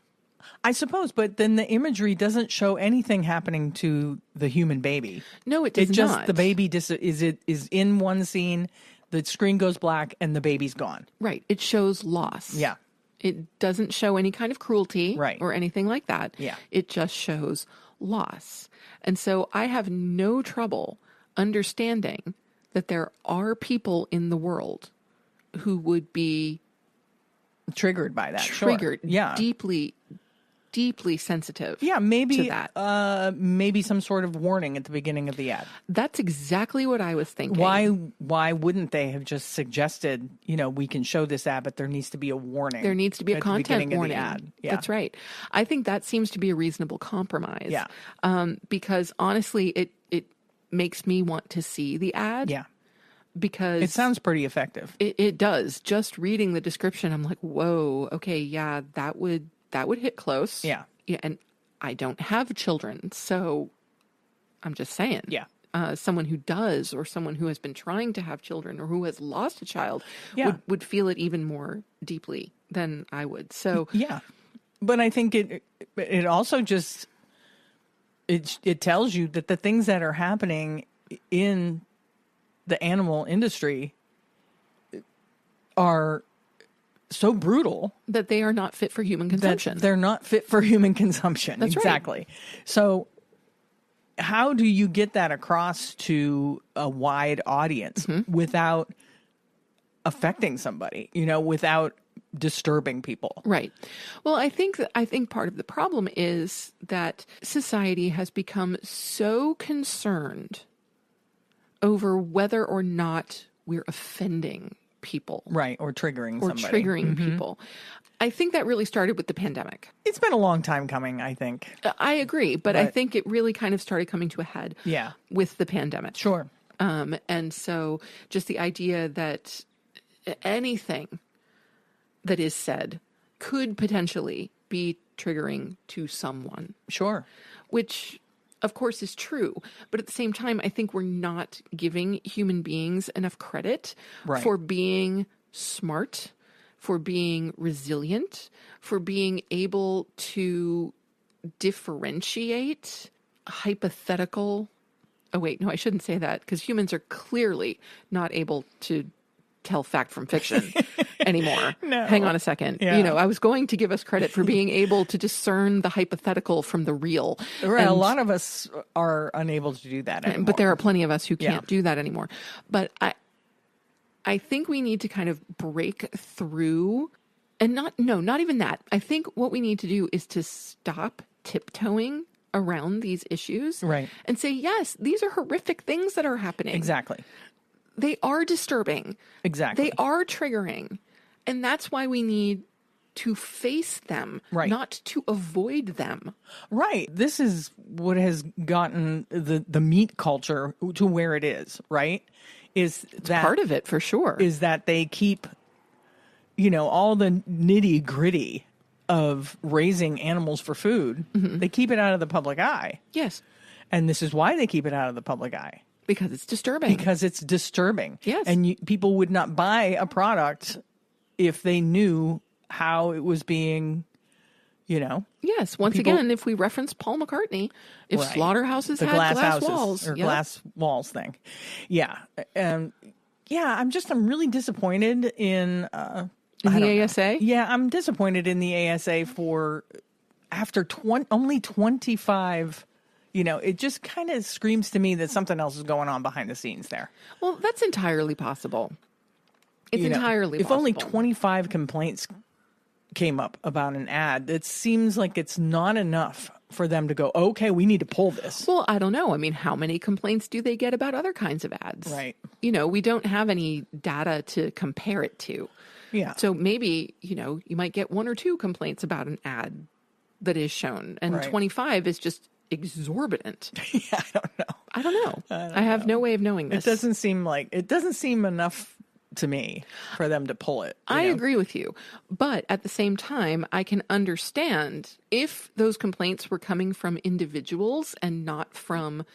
S1: I suppose, but then the imagery doesn't show anything happening to the human baby.
S2: No, it does not.
S1: The baby is in one scene, the screen goes black, and the baby's gone.
S2: Right. It shows loss.
S1: Yeah.
S2: It doesn't show any kind of cruelty or anything like that.
S1: Yeah.
S2: It just shows loss. And so I have no trouble understanding that there are people in the world who would be
S1: triggered by that.
S2: Triggered.
S1: Sure. Yeah.
S2: Deeply sensitive.
S1: Yeah, maybe
S2: to that.
S1: Maybe some sort of warning at the beginning of the ad.
S2: That's exactly what I was thinking.
S1: Why wouldn't they have just suggested, we can show this ad, but there needs to be a warning.
S2: There needs to be a content warning.
S1: Of the ad. Yeah.
S2: That's right. I think that seems to be a reasonable compromise.
S1: Yeah.
S2: Because honestly, it makes me want to see the ad.
S1: Yeah.
S2: Because
S1: it sounds pretty effective.
S2: It does. Just reading the description, I'm like, whoa, okay, yeah, that would hit close.
S1: Yeah.
S2: Yeah. And I don't have children, so I'm just saying.
S1: Yeah.
S2: Someone who does, or someone who has been trying to have children, or who has lost a child, would feel it even more deeply than I would. So
S1: yeah. But I think it also just it tells you that the things that are happening in the animal industry are so brutal
S2: that they are not fit for human consumption.
S1: They're not fit for human consumption.
S2: That's
S1: exactly.
S2: Right.
S1: So how do you get that across to a wide audience without affecting somebody, without disturbing people?
S2: Right. Well, I think part of the problem is that society has become so concerned over whether or not we're offending people.
S1: Right. Or triggering
S2: Or
S1: somebody.
S2: triggering people. I think that really started with the pandemic.
S1: It's been a long time coming, I think.
S2: I agree, but I think it really kind of started coming to a head with the pandemic.
S1: Sure.
S2: And so just the idea that anything that is said could potentially be triggering to someone.
S1: Sure.
S2: Which, of course, is true. But at the same time, I think we're not giving human beings enough credit for being smart, for being resilient, for being able to differentiate hypothetical. Oh, wait, no, I shouldn't say that, because humans are clearly not able to tell fact from fiction anymore.
S1: No.
S2: Hang on a second.
S1: Yeah.
S2: You know, I was going to give us credit for being able to discern the hypothetical from the real.
S1: Right. A lot of us are unable to do that anymore.
S2: But there are plenty of us who can't do that anymore. But I think we need to kind of break through and not even that. I think what we need to do is to stop tiptoeing around these issues.
S1: Right.
S2: And say, yes, these are horrific things that are happening.
S1: Exactly.
S2: They are disturbing.
S1: Exactly.
S2: They are triggering. And that's why we need to face them, not to avoid them.
S1: Right. This is what has gotten the meat culture to where it is, right? It's that
S2: part of it for sure.
S1: Is that they keep, all the nitty gritty of raising animals for food. They keep it out of the public eye.
S2: Yes.
S1: And this is why they keep it out of the public eye.
S2: Because it's disturbing.
S1: Because it's disturbing.
S2: Yes.
S1: And people would not buy a product if they knew how it was being,
S2: Yes. Once again, if we reference Paul McCartney, if slaughterhouses had glass walls.
S1: Or glass walls thing. Yeah. I'm really disappointed in...
S2: the ASA?
S1: Yeah, I'm disappointed in the ASA for after only 25... it just kind of screams to me that something else is going on behind the scenes there.
S2: Well, that's entirely possible. It's entirely
S1: if
S2: possible.
S1: Only 25 complaints came up about an ad, it seems like it's not enough for them to go, okay, we need to pull this.
S2: Well, I don't know. I mean, how many complaints do they get about other kinds of ads?
S1: Right.
S2: We don't have any data to compare it to.
S1: Yeah.
S2: So maybe, you might get 1 or 2 complaints about an ad that is shown, and 25 is just exorbitant.
S1: Yeah,
S2: I don't know. I have no way of knowing this.
S1: It doesn't seem enough to me for them to pull it.
S2: I agree with you. But at the same time, I can understand if those complaints were coming from individuals and not from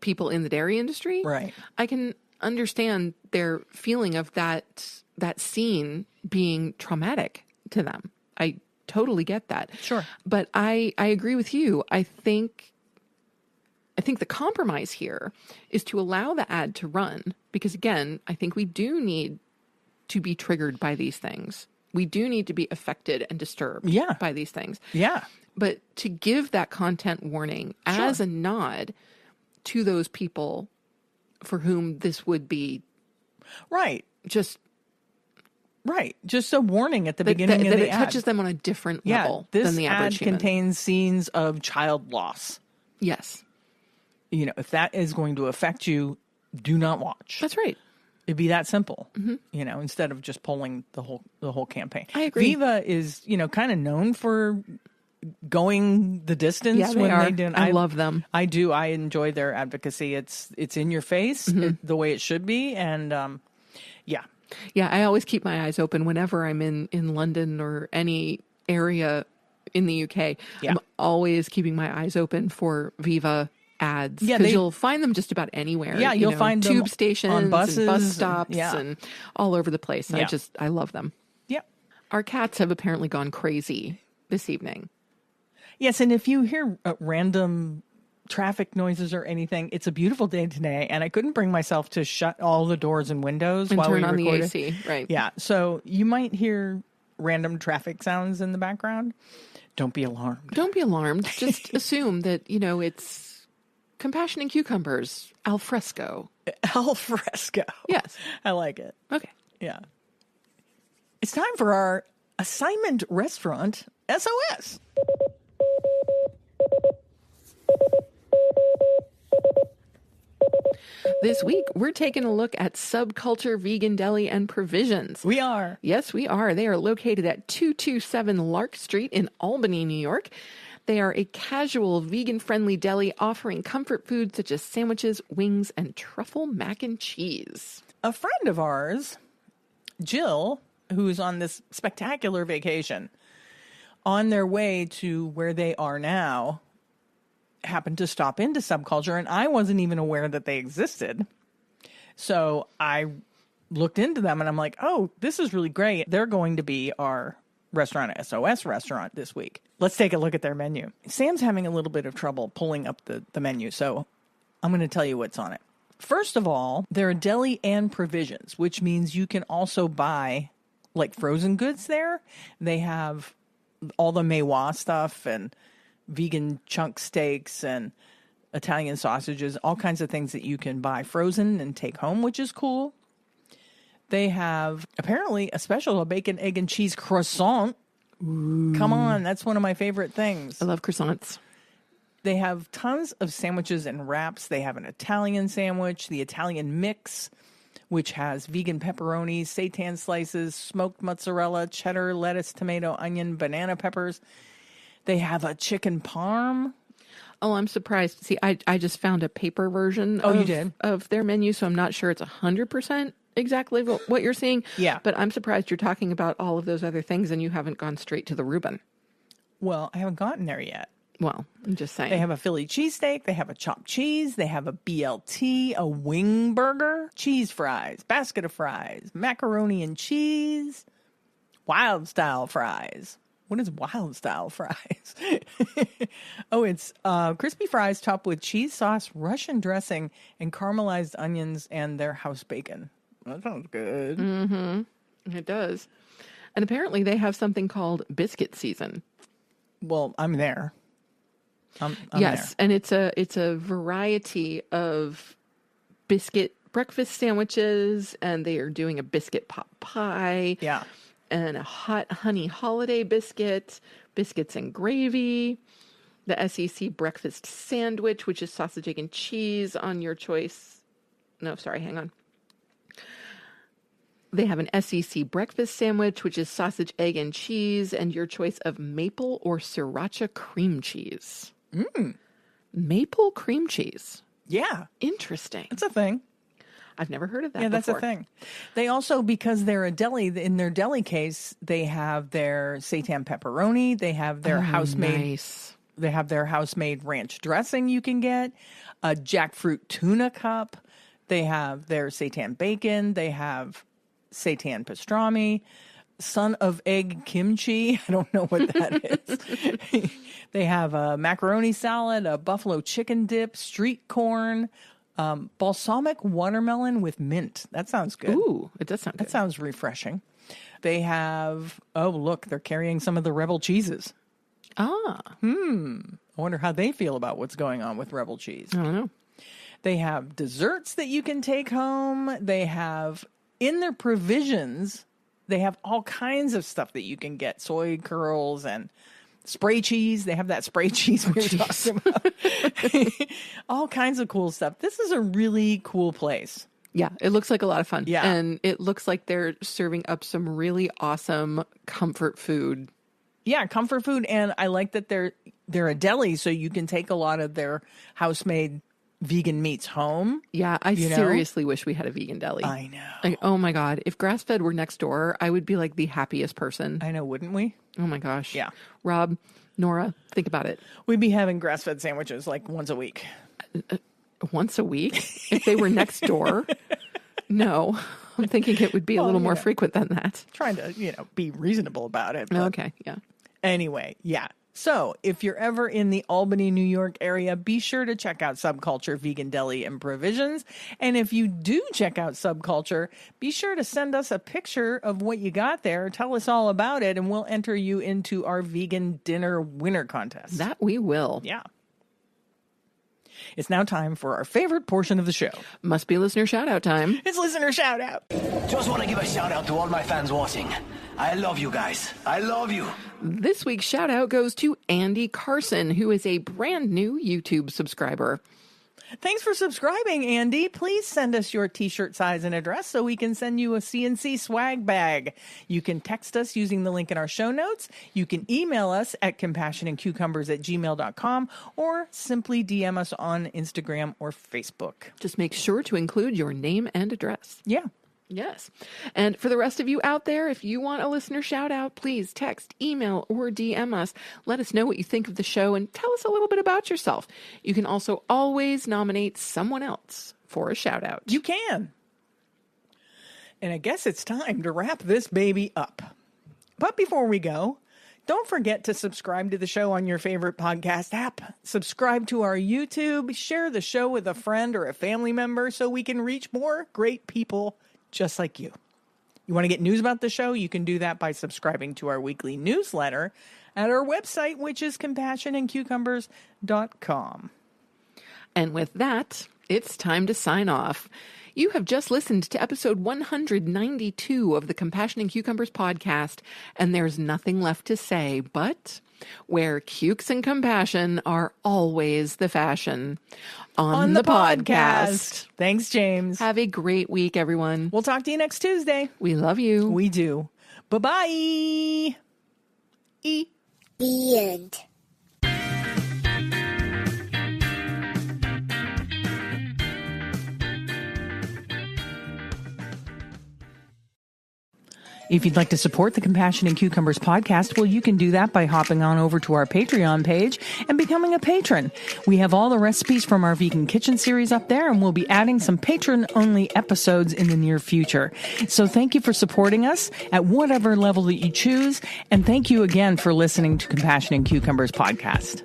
S2: people in the dairy industry.
S1: Right.
S2: I can understand their feeling of that scene being traumatic to them. I totally get that.
S1: Sure.
S2: But I agree with you. I think the compromise here is to allow the ad to run because, again, I think we do need to be triggered by these things. We do need to be affected and disturbed by these things.
S1: Yeah.
S2: But to give that content warning as a nod to those people for whom this would be just a warning at the beginning of the ad. That it touches them on a different level than the average human.
S1: This ad contains scenes of child loss.
S2: Yes.
S1: If that is going to affect you, do not watch.
S2: That's right.
S1: It'd be that simple, instead of just pulling the whole campaign.
S2: I agree.
S1: Viva is, kind of known for going the distance.
S2: Yeah, they do. I love them.
S1: I do. I enjoy their advocacy. It's in your face the way it should be. And, yeah.
S2: Yeah, I always keep my eyes open whenever I'm in London or any area in the UK. Yeah. I'm always keeping my eyes open for Viva ads. Yeah, because you'll find them just about anywhere.
S1: Yeah, you'll find them
S2: tube stations,
S1: on buses,
S2: and bus stops, and all over the place. And I love them.
S1: Yep.
S2: Our cats have apparently gone crazy this evening.
S1: Yes, and if you hear random traffic noises or anything, it's a beautiful day today, and I couldn't bring myself to shut all the doors and windows
S2: and
S1: while
S2: turn
S1: we
S2: on
S1: recorded.
S2: The AC. Right.
S1: Yeah, so you might hear random traffic sounds in the background. Don't be alarmed.
S2: Don't be alarmed. Just assume that it's Compassion and Cucumbers al fresco.
S1: Al fresco.
S2: Yes,
S1: I like it.
S2: Okay.
S1: Yeah. It's time for our assignment restaurant SOS.
S2: This week, we're taking a look at Subculture Vegan Deli and Provisions.
S1: We are.
S2: Yes, we are. They are located at 227 Lark Street in Albany, New York. They are a casual, vegan-friendly deli offering comfort foods such as sandwiches, wings, and truffle mac and cheese.
S1: A friend of ours, Jill, who's on this spectacular vacation, on their way to where they are now, happened to stop into Subculture, and I wasn't even aware that they existed. So I looked into them, and I'm like, oh, this is really great. They're going to be our Restaurant SOS restaurant this week. Let's take a look at their menu. Sam's having a little bit of trouble pulling up the menu, so I'm going to tell you what's on it. First of all, they're a deli and provisions, which means you can also buy like frozen goods there. They have all the Meiwa stuff and vegan chunk steaks and Italian sausages, all kinds of things that you can buy frozen and take home, which is cool. They have apparently a special, a bacon, egg, and cheese croissant. Ooh. Come on, that's one of my favorite things.
S2: I love croissants.
S1: They have tons of sandwiches and wraps. They have an Italian sandwich, the Italian mix, which has vegan pepperoni, seitan slices, smoked mozzarella, cheddar, lettuce, tomato, onion, banana peppers. They have a chicken parm.
S2: Oh, I'm surprised. See, I just found a paper version of their menu, so I'm not sure it's 100% exactly what you're seeing.
S1: Yeah.
S2: But I'm surprised you're talking about all of those other things and you haven't gone straight to the Reuben.
S1: Well, I haven't gotten there yet.
S2: Well, I'm just saying.
S1: They have a Philly cheesesteak. They have a chopped cheese. They have a BLT, a wing burger, cheese fries, basket of fries, macaroni and cheese, wild style fries. What is wild style fries? Oh, it's crispy fries topped with cheese sauce, Russian dressing, and caramelized onions and their house bacon. That sounds good.
S2: Mm-hmm. It does. And apparently they have something called biscuit season.
S1: Well, I'm there. I'm
S2: yes,
S1: there.
S2: And it's a variety of biscuit breakfast sandwiches, and they are doing a biscuit pot pie.
S1: Yeah.
S2: And a hot honey holiday biscuit, biscuits and gravy, the SEC breakfast sandwich, which is sausage, egg, and cheese on your choice. No, sorry, hang on. They have an SEC breakfast sandwich, which is sausage, egg, and cheese, and your choice of maple or sriracha cream cheese. Maple cream cheese.
S1: Yeah.
S2: Interesting.
S1: It's a thing.
S2: I've never heard of that before.
S1: That's a thing. They also, because they're a deli, in their deli case, they have their seitan pepperoni. They have their house-made.
S2: Nice.
S1: They have their house-made ranch dressing you can get. A jackfruit tuna cup. They have their seitan bacon. They have seitan pastrami. Son of egg kimchi. I don't know what that is. They have a macaroni salad, a buffalo chicken dip, street corn, balsamic watermelon with mint. That sounds good.
S2: Ooh, it does sound good.
S1: That sounds refreshing. They have, oh, look, they're carrying some of the Rebel cheeses.
S2: Ah.
S1: I wonder how they feel about what's going on with Rebel cheese.
S2: I don't know.
S1: They have desserts that you can take home. They have, in their provisions, they have all kinds of stuff that you can get. Soy curls and spray cheese. They have that spray cheese we were talking about. All kinds of cool stuff. This is a really cool place.
S2: Yeah, it looks like a lot of fun.
S1: Yeah.
S2: And it looks like they're serving up some really awesome comfort food.
S1: Yeah, comfort food. And I like that they're a deli, so you can take a lot of their house-made vegan meats home.
S2: Yeah, I seriously wish we had a vegan deli.
S1: I know.
S2: Like, oh my God, if grass-fed were next door, I would be like the happiest person.
S1: I know, wouldn't we?
S2: Oh my gosh.
S1: Yeah.
S2: Rob, Nora, think about it.
S1: We'd be having grass-fed sandwiches like once a week.
S2: Once a week? If they were next door? No. I'm thinking it would be a little more frequent than that.
S1: Trying to, be reasonable about it. But
S2: Okay, yeah.
S1: Anyway, yeah. So if you're ever in the Albany, New York area, be sure to check out Subculture Vegan Deli and Provisions. And if you do check out Subculture, be sure to send us a picture of what you got there. Tell us all about it, and we'll enter you into our vegan dinner winner contest.
S2: That we will.
S1: Yeah. It's now time for our favorite portion of the show.
S2: Must be listener shout-out time.
S1: It's listener shout-out.
S3: Just want to give a shout-out to all my fans watching. I love you guys. I love you.
S2: This week's shout-out goes to Andy Carson, who is a brand new YouTube subscriber.
S1: Thanks for subscribing, Andy. Please send us your t-shirt size and address so we can send you a CNC swag bag. You can text us using the link in our show notes. You can email us at compassionandcucumbers@gmail.com or simply DM us on Instagram or Facebook.
S2: Just make sure to include your name and address.
S1: Yeah.
S2: Yes. And for the rest of you out there, if you want a listener shout out, please text, email, or DM us. Let us know what you think of the show and tell us a little bit about yourself. You can also always nominate someone else for a shout out.
S1: You can. And I guess it's time to wrap this baby up. But before we go, don't forget to subscribe to the show on your favorite podcast app. Subscribe to our YouTube. Share the show with a friend or a family member so we can reach more great people just like you. You want to get news about the show? You can do that by subscribing to our weekly newsletter at our website, which is compassionandcucumbers.com.
S2: And with that, it's time to sign off. You have just listened to episode 192 of the Compassion and Cucumbers podcast, and there's nothing left to say but where cukes and compassion are always the fashion. On the podcast.
S1: Thanks, James.
S2: Have a great week, everyone.
S1: We'll talk to you next Tuesday.
S2: We love you.
S1: We do. Bye-bye.
S4: The end.
S1: If you'd like to support the Compassion and Cucumbers podcast, well, you can do that by hopping on over to our Patreon page and becoming a patron. We have all the recipes from our vegan kitchen series up there, and we'll be adding some patron-only episodes in the near future. So thank you for supporting us at whatever level that you choose, and thank you again for listening to Compassion and Cucumbers podcast.